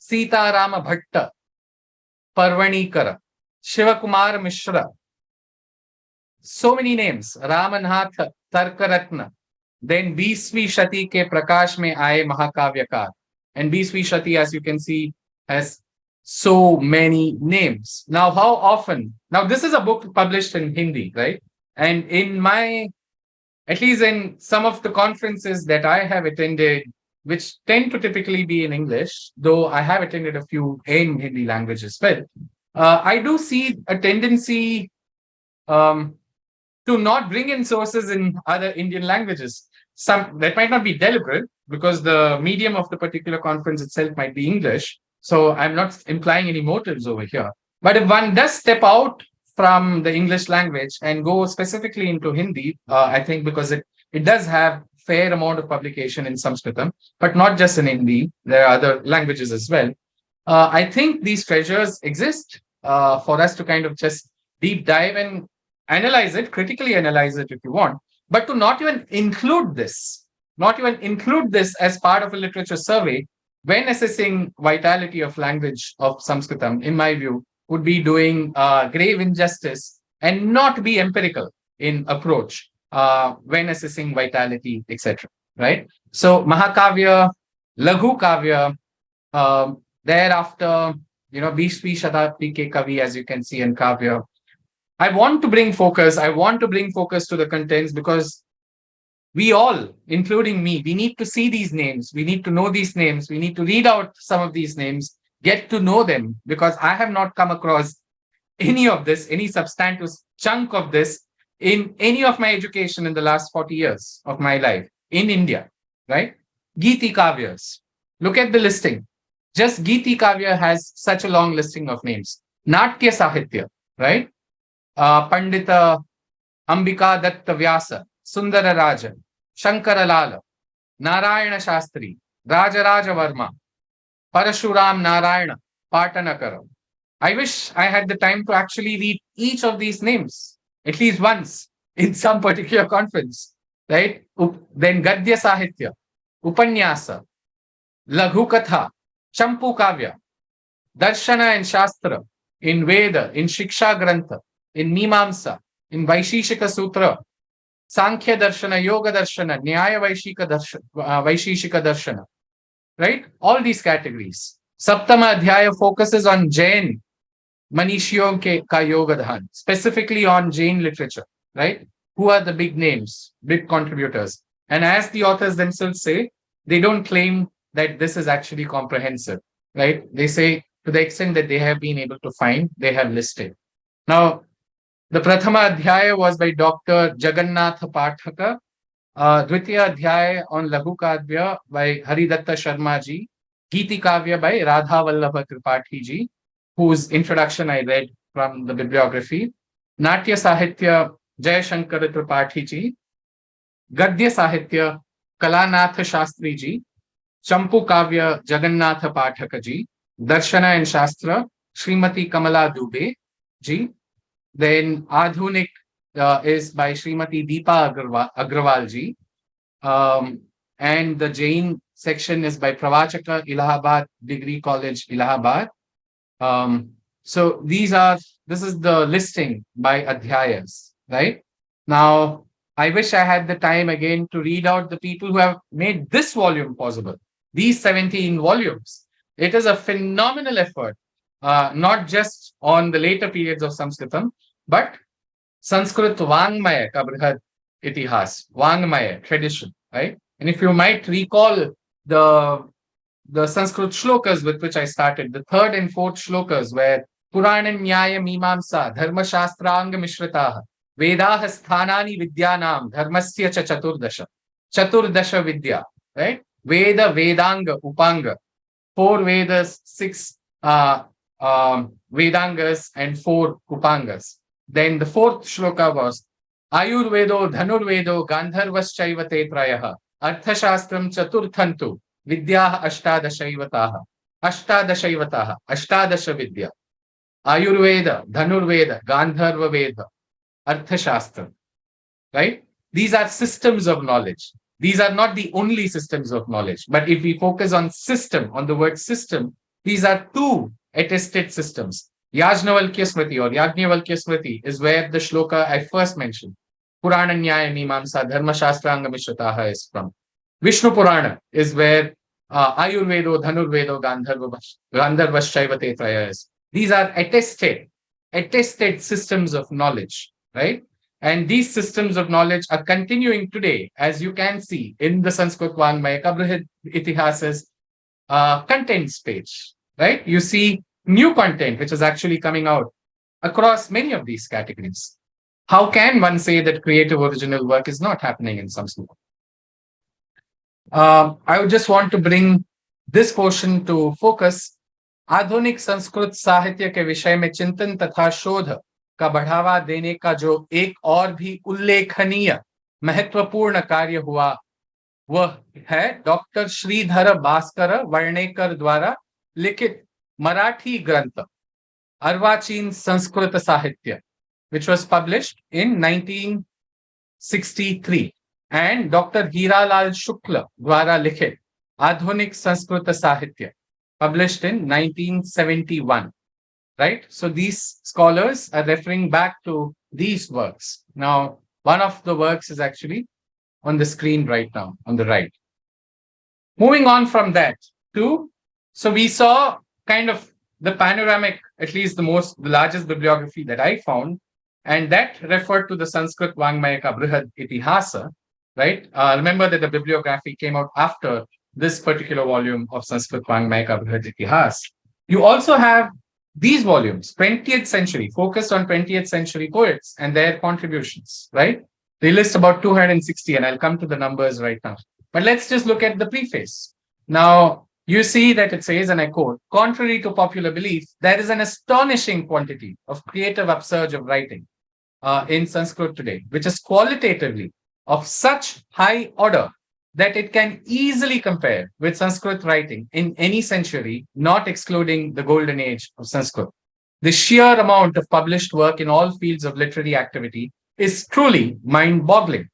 Sitaram Bhatt, Parvanikara, Shivakumar Mishra. So many names. Ramanath Tarkaratna. Then 20वीं शती के प्रकाश में आए महाकाव्यकार. And 20वीं Sati, as you can see, has so many names. Now, how often? Now, this is a book published in Hindi, right? And in my, at least in some of the conferences that I have attended, which tend to typically be in English, though I have attended a few in Hindi language as well, I do see a tendency to not bring in sources in other Indian languages. Some that might not be deliberate because the medium of the particular conference itself might be English. So I'm not implying any motives over here. But if one does step out from the English language and go specifically into Hindi, I think because it does have fair amount of publication in Sanskritam, but not just in Hindi, there are other languages as well. I think these treasures exist for us to kind of just deep dive and analyze it, critically analyze it if you want, but to not even include this as part of a literature survey when assessing vitality of language of Sanskritam, in my view, would be doing grave injustice and not be empirical in approach when assessing vitality, etc. Right? So Mahakavya, Laghu Kavya, thereafter, 20वीं शताब्दी के kavi, as you can see in Kavya. I want to bring focus to the contents because we all, including me, we need to see these names, we need to know these names, we need to read out some of these names, get to know them, because I have not come across any of this, any substantive chunk of this in any of my education in the last 40 years of my life in India, right? Geeti Kavyas. Look at the listing. Just Geeti Kavya has such a long listing of names. Natya Sahitya, right? Pandita Ambika Datta Vyasa, Sundara Raja, Shankara Lala, Narayana Shastri, Rajaraja Varma, Parashuram Narayana, Patanakara. I wish I had the time to actually read each of these names, at least once, in some particular conference, right? Then Gadya Sahitya, Upanyasa, Laghu Katha, Champu Kavya, Darshana and Shastra, in Veda, in Shiksha Grantha, in Mimamsa, in Vaishishika Sutra, Sankhya Darshana, Yoga Darshana, Nyaya Vaishishika Darshana, right? All these categories. Saptama Adhyaya focuses on Jain Manishyon ka Yoga Dhan, specifically on Jain literature, right? Who are the big names, big contributors? And as the authors themselves say, they don't claim that this is actually comprehensive, right? They say to the extent that they have been able to find, they have listed. Now, The Prathama Adhyaya was by Dr. Jagannath Pathaka. Dvitiya Adhyaya on Laghu Kavya by Haridatta Sharma ji. Geeti Kavya by Radha Vallabha Tripathi ji, whose introduction I read from the bibliography. Natya Sahitya Jayashankar Tripathi ji. Gadya Sahitya Kalanath Shastri ji. Champu Kavya Jagannath Pathaka ji. Darshana and Shastra Srimati Kamala Dubey ji. Then Adhunik is by Srimati Deepa Agrawal ji. And the Jain section is by Pravachaka, Allahabad Degree College, Allahabad. So this is the listing by Adhyayas, right? Now, I wish I had the time again to read out the people who have made this volume possible, these 17 volumes. It is a phenomenal effort, not just on the later periods of Sanskritam, but Sanskrit Vangmaya ka Brihad Itihas, Vangmaya tradition, right? And if you might recall the Sanskrit shlokas with which I started, the third and fourth shlokas where Purana Nyaya Mimamsa Dharma Shastranga Mishritaha Vedaha Sthanani Vidyanam Dharmasya Cha Chaturdasha Vidya, right? Veda, Vedanga, Upanga, 4 Vedas, 6 Vedangas, and 4 Upangas. Then the fourth shloka was Ayurvedo, Dhanurvedo, Gandharvaschaiva Tetrayaha, Arthashastram Chaturthantu, Vidya Ashtadashaivataha, Ashtadasha Vidya, Ayurveda, Dhanurveda, Gandharva Veda, Arthashastram, right? These are systems of knowledge. These are not the only systems of knowledge, but if we focus on system, on the word system, these are 2 attested systems. Yajnavalkya Smriti or Yajnavalkya Smriti is where the shloka I first mentioned, Purana Nyaya Mimamsa Dharma Shastranga Mishrataha, is from. Vishnu Purana is where Ayurvedo, Dhanurvedo, Gandharvaschaiva Tetraya is. These are attested systems of knowledge, right? And these systems of knowledge are continuing today, as you can see in the Sanskrit Vangmaya ka Brihad Itihas's contents page, right? You see new content which is actually coming out across many of these categories. How can one say that creative original work is not happening in Sanskrit? I would just want to bring this portion to focus. आधुनिक संस्कृत साहित्य के विषय में चिंतन तथा शोध का बढ़ावा देने का जो एक और भी उल्लेखनीय महत्वपूर्ण कार्य हुआ, वह है डॉक्टर श्रीधर भास्कर वर्णेकर द्वारा लिखित मराठी ग्रंथ अर्वाचीन संस्कृत साहित्य, which was published in 1963, and Dr. Hiralal Shukla द्वारा लिखित आधुनिक संस्कृत साहित्य, published in 1971, right? So these scholars are referring back to these works. Now, one of the works is actually on the screen right now, on the right. Moving on from that so we saw kind of the panoramic, at least the largest bibliography that I found, and that referred to the Sanskrit Vangmaya ka Brihad Itihasa, right? Remember that the bibliography came out after this particular volume of Sanskrit Vangmaya ka Brihad Itihas. You also have these volumes, 20th century, focused on 20th century poets and their contributions, right? They list about 260, and I'll come to the numbers right now. But let's just look at the preface. Now, you see that it says, and I quote, contrary to popular belief, there is an astonishing quantity of creative upsurge of writing in Sanskrit today, which is qualitatively of such high order that it can easily compare with Sanskrit writing in any century, not excluding the golden age of Sanskrit. The sheer amount of published work in all fields of literary activity is truly mind-boggling.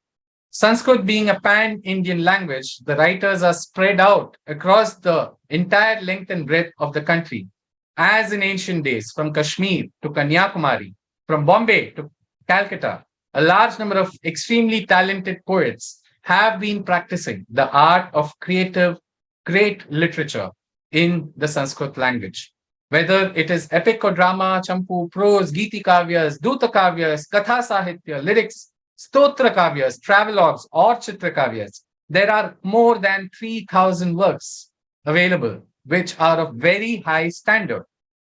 Sanskrit being a pan-Indian language, the writers are spread out across the entire length and breadth of the country, as in ancient days, from Kashmir to Kanyakumari, from Bombay to Calcutta. A large number of extremely talented poets have been practicing the art of creative, great literature in the Sanskrit language. Whether it is epic or drama, champu, prose, geeti kavyas, duta kavyas, katha sahitya, lyrics, stotra kavyas, travelogues, or chitra kavyas, there are more than 3,000 works available, which are of very high standard.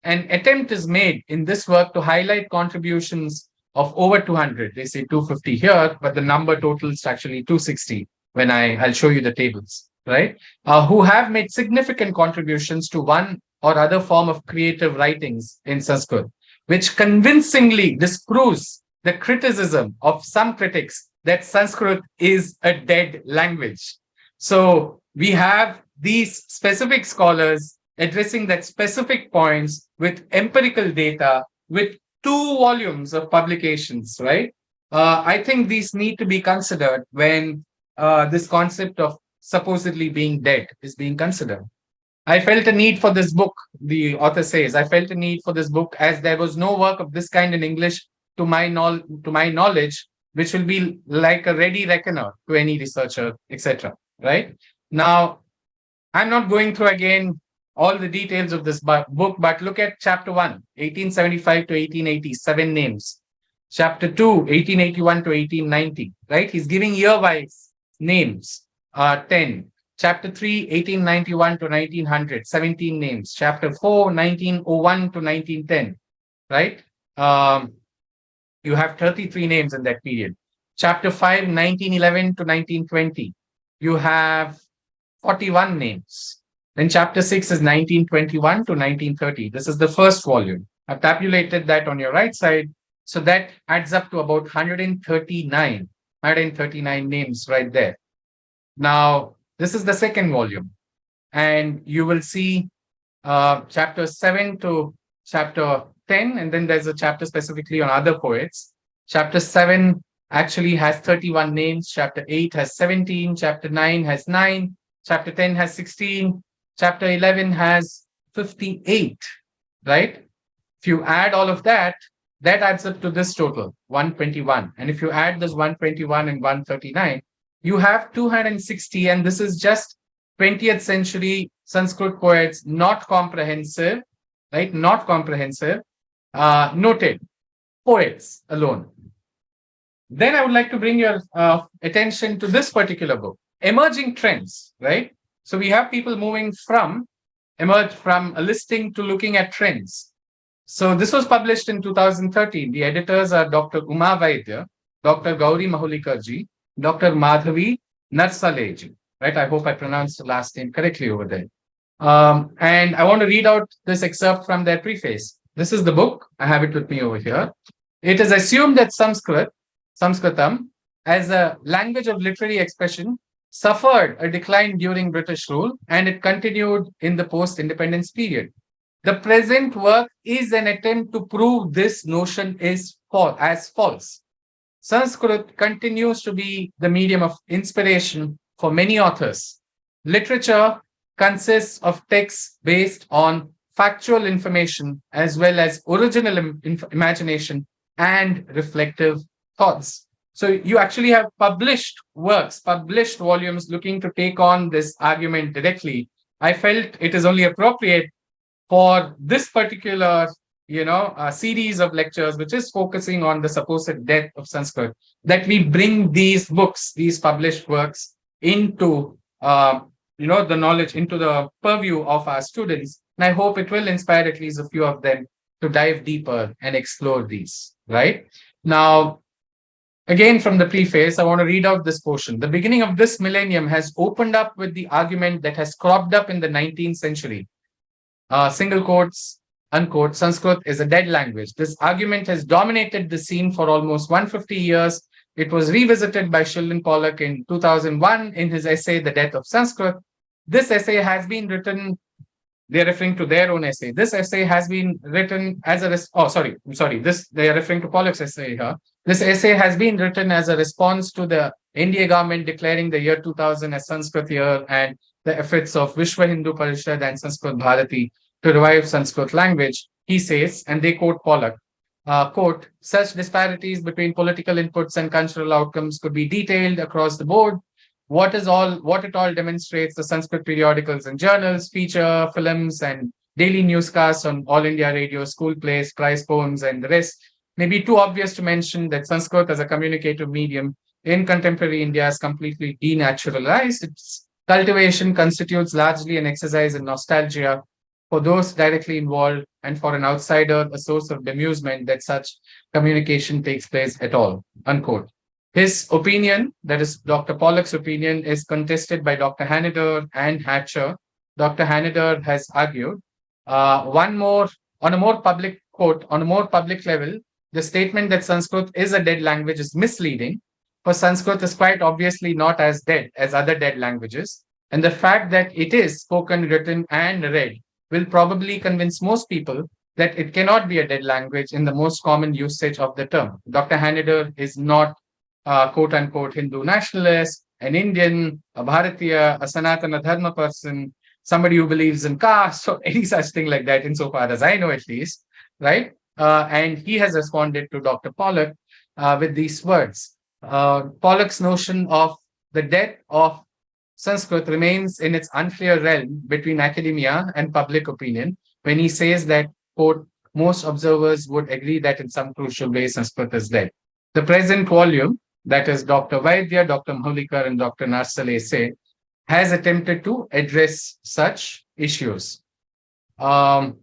An attempt is made in this work to highlight contributions of over 200. They say 250 here, but the number total is actually 260 when I'll show you the tables, right? Who have made significant contributions to one or other form of creative writings in Sanskrit, which convincingly disproves the criticism of some critics that Sanskrit is a dead language. So we have these specific scholars addressing that specific points with empirical data, with 2 volumes of publications, right? I think these need to be considered when this concept of supposedly being dead is being considered. I felt a need for this book, the author says. I felt a need for this book as there was no work of this kind in English to my knowledge, which will be like a ready reckoner to any researcher, etc. Right? Now, I'm not going through again all the details of this book, but look at chapter 1, 1875 to 1880, 7 names. Chapter 2, 1881 to 1890, right? He's giving year-wise names, 10. Chapter 3, 1891 to 1900, 17 names. Chapter 4, 1901 to 1910, right? You have 33 names in that period. Chapter 5, 1911 to 1920, you have 41 names. Then chapter 6 is 1921 to 1930. This is the first volume. I've tabulated that on your right side. So that adds up to about 139 names right there. Now, this is the second volume. And you will see chapter 7 to chapter 10. And then there's a chapter specifically on other poets. Chapter 7 actually has 31 names. Chapter 8 has 17. Chapter 9 has 9. Chapter 10 has 16. Chapter 11 has 58, right? If you add all of that, that adds up to this total, 121. And if you add this 121 and 139, you have 260. And this is just 20th century Sanskrit poets, not comprehensive, right? Not comprehensive, noted poets alone. Then I would like to bring your attention to this particular book, Emerging Trends, right? So we have people emerge from a listing to looking at trends. So this was published in 2013. The editors are Dr. Uma Vaidya, Dr. Gauri Mahulikarji, Dr. Madhavi Narsaleji, right? I hope I pronounced the last name correctly over there. And I want to read out this excerpt from their preface. This is the book. I have it with me over here. It is assumed that Sanskritam, as a language of literary expression, suffered a decline during British rule, and it continued in the post-independence period. The present work is an attempt to prove this notion is false. Sanskrit continues to be the medium of inspiration for many authors. Literature consists of texts based on factual information as well as original imagination and reflective thoughts. So you actually have published works, published volumes looking to take on this argument directly. I felt it is only appropriate for this particular, series of lectures, which is focusing on the supposed death of Sanskrit, that we bring these books, these published works into, the knowledge, into the purview of our students. And I hope it will inspire at least a few of them to dive deeper and explore these, right? Now, again, from the preface, I want to read out this portion. The beginning of this millennium has opened up with the argument that has cropped up in the 19th century. Single quotes, unquote, Sanskrit is a dead language. This argument has dominated the scene for almost 150 years. It was revisited by Sheldon Pollock in 2001 in his essay, The Death of Sanskrit. This essay has been written, they're referring to their own essay. This essay has been written as a, they are referring to Pollock's essay here. This essay has been written as a response to the India government declaring the year 2000 as Sanskrit year and the efforts of Vishwa Hindu Parishad and Sanskrit Bharati to revive Sanskrit language. He says, and they quote Pollock, quote, such disparities between political inputs and cultural outcomes could be detailed across the board. What it all demonstrates, the Sanskrit periodicals and journals, feature films and daily newscasts on All India Radio, school plays, prize poems, and the rest may be too obvious to mention that Sanskrit as a communicative medium in contemporary India is completely denaturalized. Its cultivation constitutes largely an exercise in nostalgia for those directly involved, and for an outsider, a source of bemusement that such communication takes place at all, unquote. His opinion, that is Dr. Pollock's opinion, is contested by Dr. Hanader and Hatcher. Dr. Hanader has argued one more, on a more public quote, on a more public level, the statement that Sanskrit is a dead language is misleading, for Sanskrit is quite obviously not as dead as other dead languages, and the fact that it is spoken, written, and read will probably convince most people that it cannot be a dead language in the most common usage of the term. Dr. Hanader is not quote unquote Hindu nationalist, an Indian, a Bharatiya, a Sanatana Dharma person, somebody who believes in caste, or any such thing like that, insofar as I know at least, right? And he has responded to Dr. Pollock with these words. Pollock's notion of the death of Sanskrit remains in its unclear realm between academia and public opinion when he says that, quote, most observers would agree that in some crucial way Sanskrit is dead. The present volume, that is Dr. Vaidya, Dr. Mahulikar, and Dr. Narsale say, has attempted to address such issues. Then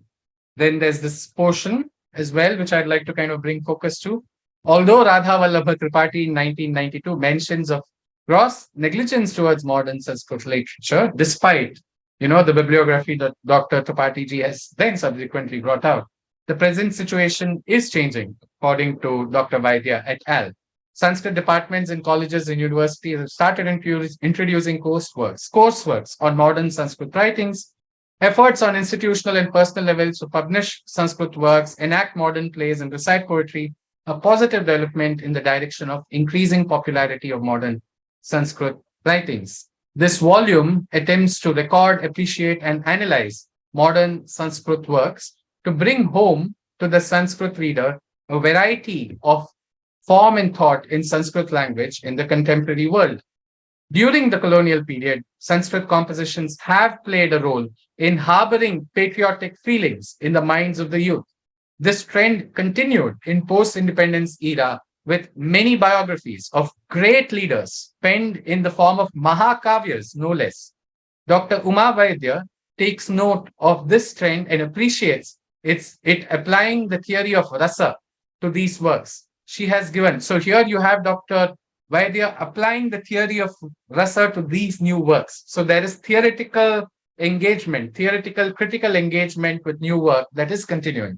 there's this portion as well, which I'd like to kind of bring focus to. Although Radha Vallabha Tripathi in 1992 mentions of gross negligence towards modern Sanskrit literature, despite the bibliography that Dr. Tripathi ji has then subsequently brought out, the present situation is changing, according to Dr. Vaidya et al. Sanskrit departments in colleges and universities have started introducing courseworks on modern Sanskrit writings. Efforts on institutional and personal levels to publish Sanskrit works, enact modern plays, and recite poetry, a positive development in the direction of increasing popularity of modern Sanskrit writings. This volume attempts to record, appreciate, and analyze modern Sanskrit works to bring home to the Sanskrit reader a variety of form and thought in Sanskrit language in the contemporary world. During the colonial period, Sanskrit compositions have played a role in harboring patriotic feelings in the minds of the youth. This trend continued in post-independence era with many biographies of great leaders penned in the form of Mahakavyas, no less. Dr. Uma Vaidya takes note of this trend and appreciates it applying the theory of rasa to these works. She has given, so here you have Dr. Vaidya applying the theory of rasa to these new works. So there is theoretical engagement, theoretical critical engagement with new work that is continuing.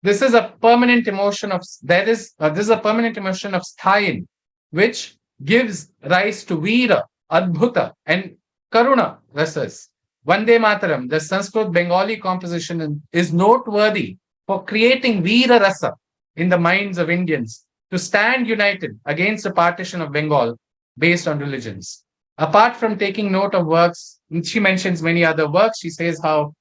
This is a permanent emotion of sthayin, which gives rise to Veera, Adbhuta, and Karuna rasas. Vande Mataram, the Sanskrit Bengali composition, is noteworthy for creating Veera rasa in the minds of Indians to stand united against the partition of Bengal based on religions. Apart from taking note of works, she mentions many other works. She says how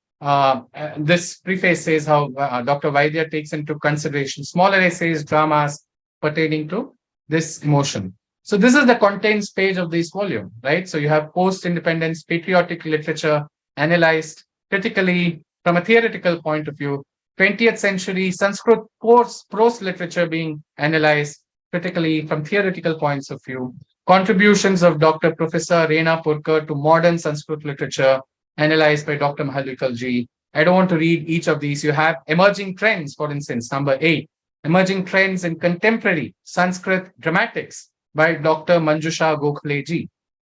this preface says how Dr. Vaidya takes into consideration smaller essays, dramas pertaining to this emotion. So this is the contents page of this volume, right? So you have post-independence patriotic literature analyzed critically from a theoretical point of view, 20th century Sanskrit prose literature being analyzed critically from theoretical points of view, contributions of Dr. Professor Reena Purkar to modern Sanskrit literature analyzed by Dr. Mahalikal ji. I don't want to read each of these. You have emerging trends, for instance, number 8, emerging trends in contemporary Sanskrit dramatics by Dr. Manjusha Gokhale ji,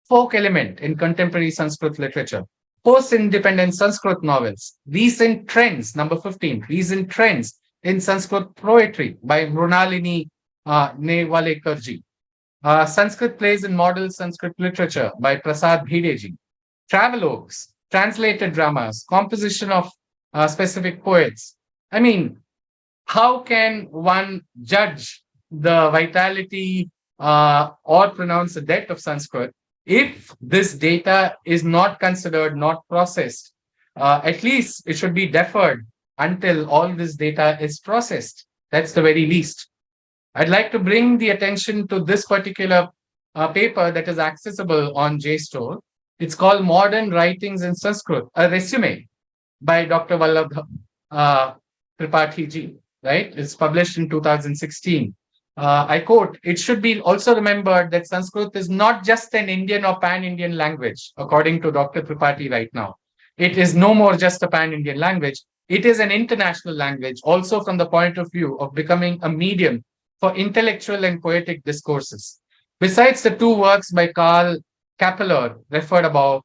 folk element in contemporary Sanskrit literature, post-independent Sanskrit novels, recent trends, number 15, recent trends in Sanskrit poetry by Mrunalini Newalekar ji, Sanskrit plays in model Sanskrit literature by Prasad Bhide ji, travelogues, translated dramas, composition of specific poets. I mean, how can one judge the vitality or pronounce the death of Sanskrit if this data is not considered, not processed? At least it should be deferred until all this data is processed. That's the very least. I'd like to bring the attention to this particular paper that is accessible on JSTOR. It's called Modern Writings in Sanskrit, a resume by Dr. Vallabha Tripathi ji, right? It's published in 2016. I quote, "It should be also remembered that Sanskrit is not just an Indian or pan-Indian language, according to Dr. Tripathi right now. it is no more just a pan-Indian language. It is an international language, also from the point of view of becoming a medium for intellectual and poetic discourses. Besides the two works by Karl Kappeler referred above,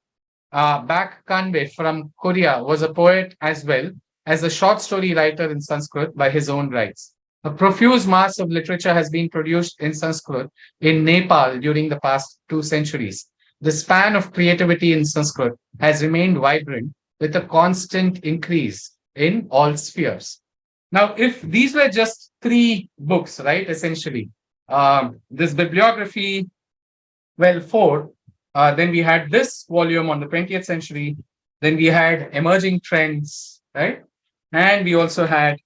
Bak Kanbe from Korea was a poet as well as a short story writer in Sanskrit by his own rights. A profuse mass of literature has been produced in Sanskrit in Nepal during the past 2 centuries. The span of creativity in Sanskrit has remained vibrant with a constant increase in all spheres. Now, if these were just 3 books, right, essentially, this bibliography, well, 4, then we had this volume on the 20th century, then we had emerging trends, right? And we also had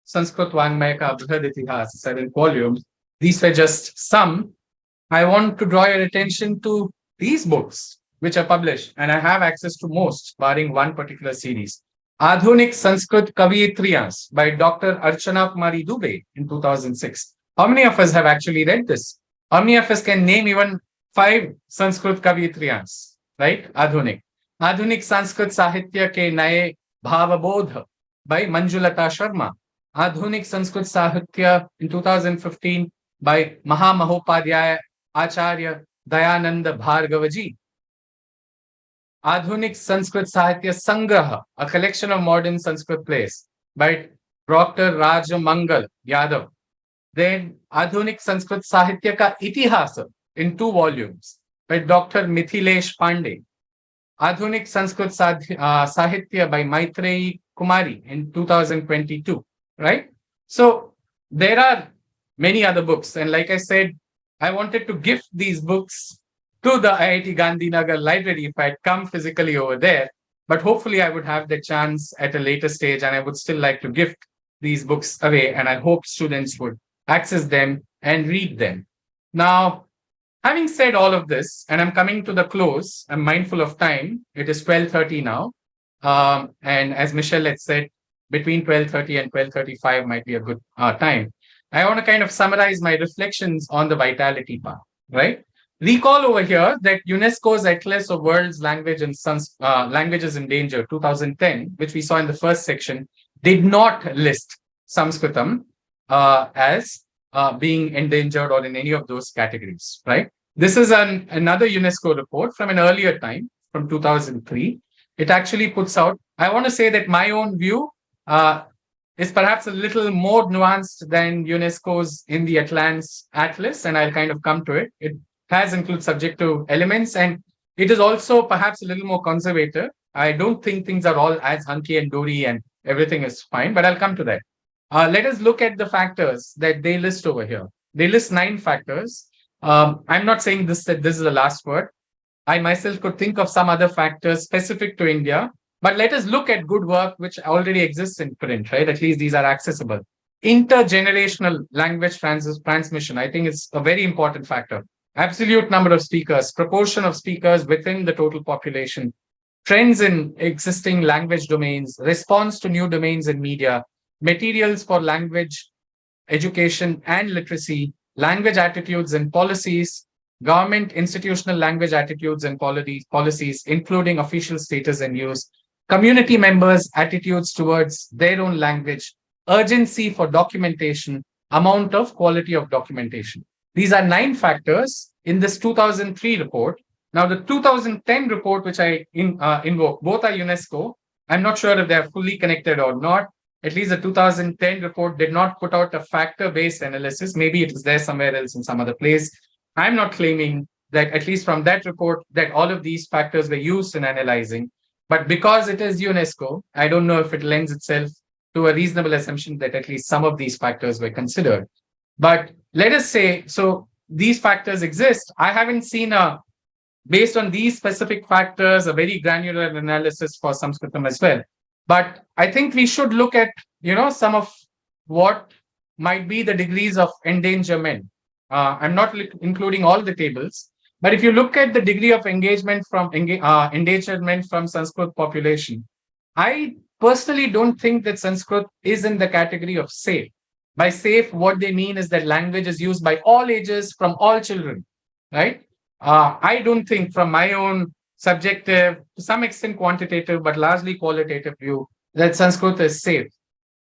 Sanskrit Vangmaya Ka Brihad Itihas, 7 volumes. These were just some. I want to draw your attention to these books, which are published, and I have access to most, barring one particular series. Adhunik Sanskrit Kavitriyas by Dr. Archana Kumari Dubey in 2006. How many of us have actually read this? How many of us can name even 5 Sanskrit Kavitriyas, right? Adhunik. Adhunik Sanskrit Sahitya Ke Naye Bhavabodh by Manjulata Sharma. Adhunik Sanskrit Sahitya in 2015 by Mahamahopadhyaya Acharya Dayananda Bhargavaji. Adhunik Sanskrit Sahitya Sangraha, a collection of modern Sanskrit plays by Dr. Rajamangal Yadav. Then Adhunik Sanskrit Sahitya Ka Itihasa in 2 volumes by Dr. Mithilesh Pandey. Adhunik Sanskrit Sahitya by Maitreyi Kumari in 2022, right? So there are many other books. And like I said, I wanted to gift these books to the IIT Gandhinagar library if I'd come physically over there. But hopefully I would have the chance at a later stage, and I would still like to gift these books away. And I hope students would access them and read them. Now, having said all of this, and I'm coming to the close, I'm mindful of time. It is 12:30 now. And as Michelle had said, between 12:30 and 12:35 might be a good time. I want to kind of summarize my reflections on the vitality part, right? Recall over here that UNESCO's Atlas of World's Language and Languages in Danger 2010, which we saw in the first section, did not list Sanskritam as being endangered or in any of those categories, right? This is another UNESCO report from an earlier time, from 2003. It actually puts out, I want to say that my own view is perhaps a little more nuanced than UNESCO's in the Atlas, and I'll kind of come to it. It has included subjective elements, and it is also perhaps a little more conservative. I don't think things are all as hunky and dory and everything is fine, but I'll come to that. Let us look at the factors that they list over here. They list 9 factors. I'm not saying that this is the last word. I myself could think of some other factors specific to India, but let us look at good work which already exists in print, right? At least these are accessible. Intergenerational language transmission, I think it's a very important factor. Absolute number of speakers, proportion of speakers within the total population, trends in existing language domains, response to new domains in media, materials for language education and literacy, language attitudes and policies, government institutional language attitudes and policies, including official status and use, community members' attitudes towards their own language, urgency for documentation, amount of quality of documentation. These are 9 factors in this 2003 report. Now, the 2010 report, which I invoke, both are UNESCO. I'm not sure if they're fully connected or not. At least the 2010 report did not put out a factor-based analysis. Maybe it is there somewhere else in some other place. I'm not claiming that, at least from that report, that all of these factors were used in analyzing. But because it is UNESCO, I don't know if it lends itself to a reasonable assumption that at least some of these factors were considered. But let us say, so these factors exist. I haven't seen based on these specific factors, a very granular analysis for Sanskritam as well. But I think we should look at, some of what might be the degrees of endangerment. I'm not including all the tables, but if you look at the degree of endangerment from Sanskrit population, I personally don't think that Sanskrit is in the category of safe. By safe, what they mean is that language is used by all ages from all children, right? I don't think from my own subjective, to some extent quantitative, but largely qualitative view that Sanskrit is safe.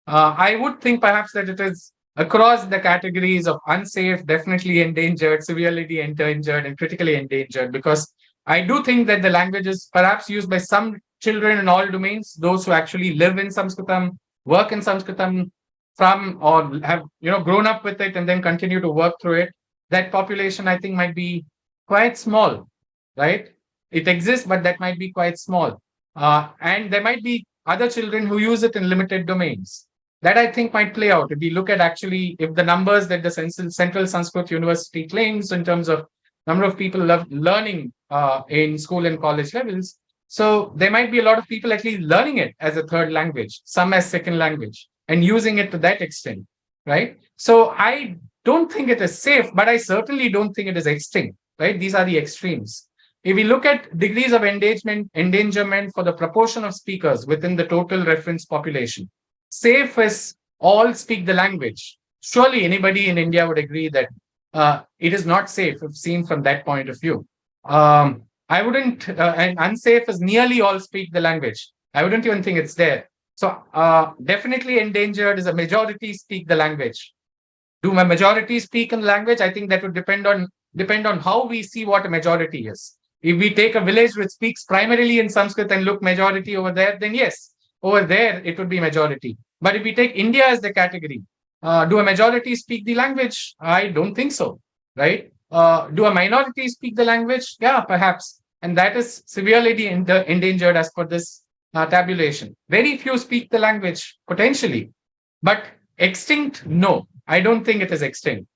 I would think perhaps that it is across the categories of unsafe, definitely endangered, severely endangered, and critically endangered, because I do think that the language is perhaps used by some children in all domains, those who actually live in Sanskritam, work in Sanskritam, from or have grown up with it and then continue to work through it. That population, I think, might be quite small, right? It exists, but that might be quite small. And there might be other children who use it in limited domains. That I think might play out. If we look at actually, if the numbers that the Central Sanskrit University claims in terms of number of people learning in school and college levels, so there might be a lot of people at least learning it as a third language, some as second language, and using it to that extent, right? So I don't think it is safe, but I certainly don't think it is extinct, right? These are the extremes. If we look at degrees of endangerment for the proportion of speakers within the total reference population, safe is all speak the language. Surely anybody in India would agree that it is not safe if seen from that point of view. I wouldn't, and unsafe is nearly all speak the language. I wouldn't even think it's there. So definitely endangered is a majority speak the language. Do a majority speak in the language? I think that would depend on how we see what a majority is. If we take a village which speaks primarily in Sanskrit and look majority over there, then yes, over there it would be majority. But if we take India as the category, do a majority speak the language? I don't think so, right? Do a minority speak the language? Yeah, perhaps. And that is severely endangered as per this tabulation. Very few speak the language, potentially. But extinct, no. I don't think it is extinct.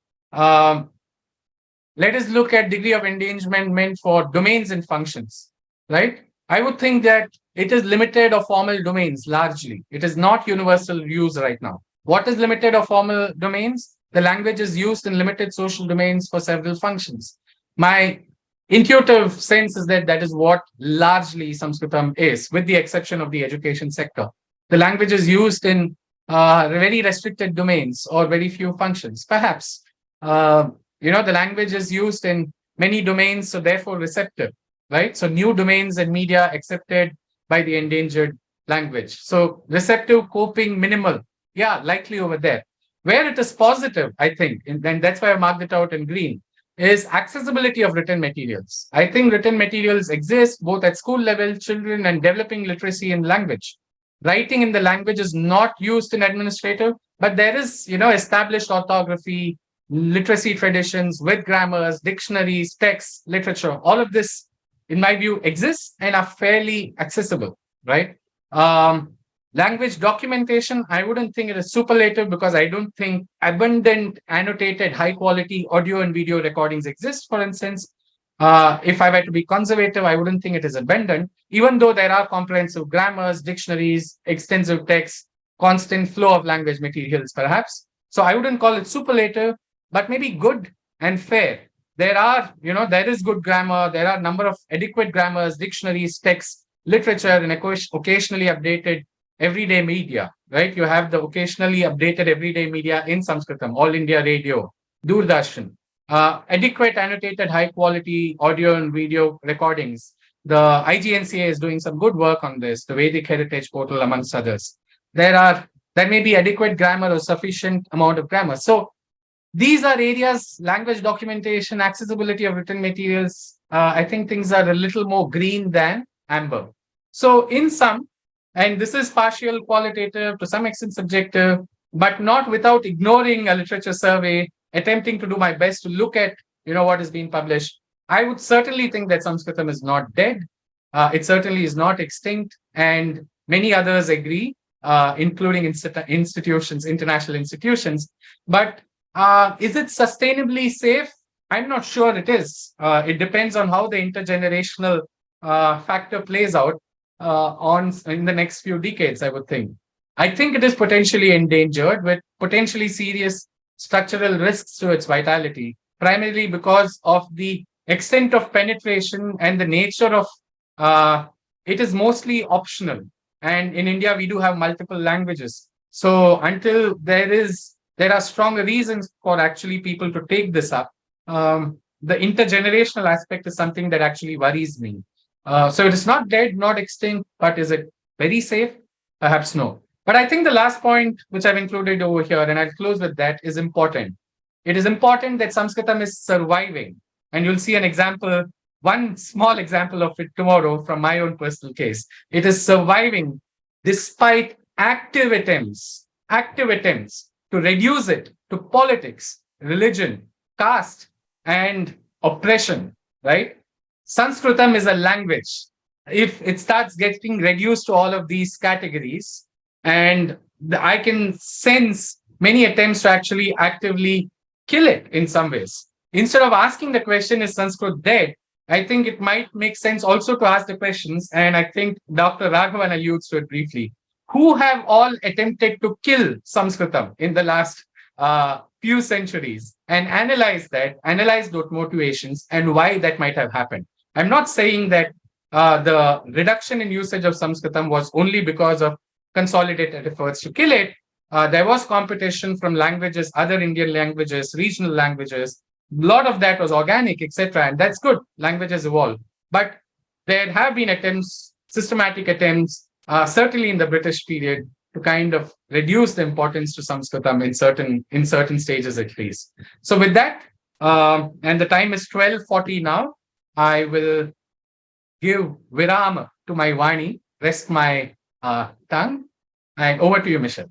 Let us look at degree of endangerment for domains and functions, right? I would think that it is limited or formal domains largely. It is not universal use right now. What is limited or formal domains? The language is used in limited social domains for several functions. My intuitive sense is that that is what largely Sanskritam is, with the exception of the education sector. The language is used in very restricted domains or very few functions. Perhaps, the language is used in many domains, so therefore receptive, right? So new domains and media accepted by the endangered language. So receptive, coping, minimal. Yeah, likely over there. Where it is positive, I think, and that's why I marked it out in green, is accessibility of written materials. I think written materials exist both at school level, children, and developing literacy in language. Writing in the language is not used in administrative, but there is, established orthography, literacy traditions with grammars, dictionaries, texts, literature. All of this, in my view, exists and are fairly accessible, right? Language documentation, I wouldn't think it is superlative because I don't think abundant, annotated, high quality audio and video recordings exist, for instance. If I were to be conservative, I wouldn't think it is abundant, even though there are comprehensive grammars, dictionaries, extensive texts, constant flow of language materials, perhaps. So I wouldn't call it superlative, but maybe good and fair. There is good grammar. There are a number of adequate grammars, dictionaries, texts, literature, and occasionally updated everyday media, right? You have the occasionally updated everyday media in Sanskritam, All India Radio, Doordarshan, adequate annotated high quality audio and video recordings. The IGNCA is doing some good work on this, the Vedic Heritage Portal, amongst others. There may be adequate grammar or sufficient amount of grammar. So these are areas, language documentation, accessibility of written materials. I think things are a little more green than amber. So in sum, and this is partial qualitative, to some extent subjective, but not without ignoring a literature survey, attempting to do my best to look at what is being published. I would certainly think that Sanskritam is not dead. It certainly is not extinct, and many others agree, including institutions, international institutions. But is it sustainably safe? I'm not sure it is. It depends on how the intergenerational factor plays out in the next few decades, I would think. I think it is potentially endangered with potentially serious structural risks to its vitality, primarily because of the extent of penetration and the nature of it is mostly optional. And in India, we do have multiple languages. So until there are stronger reasons for actually people to take this up, the intergenerational aspect is something that actually worries me. So it is not dead, not extinct, but is it very safe? Perhaps no. But I think the last point which I've included over here, and I'll close with that, is important. It is important that Sanskritam is surviving. And you'll see an example, one small example of it tomorrow from my own personal case. It is surviving despite active attempts to reduce it to politics, religion, caste, and oppression, right? Sanskritam is a language. If it starts getting reduced to all of these categories, and I can sense many attempts to actually actively kill it in some ways. Instead of asking the question, is Sanskrit dead? I think it might make sense also to ask the questions, and I think Dr. Raghavan alludes to it briefly. Who have all attempted to kill Sanskritam in the last few centuries, and analyze those motivations and why that might have happened? I'm not saying that the reduction in usage of Sanskritam was only because of consolidated efforts to kill it. There was competition from languages, other Indian languages, regional languages. A lot of that was organic, etc. And that's good. Languages evolve. But there have been attempts, systematic attempts, certainly in the British period, to kind of reduce the importance to Sanskritam in certain stages at least. So with that, and the time is 12:40 now, I will give Viram to my Vani, rest my tongue, and over to you, Michelle.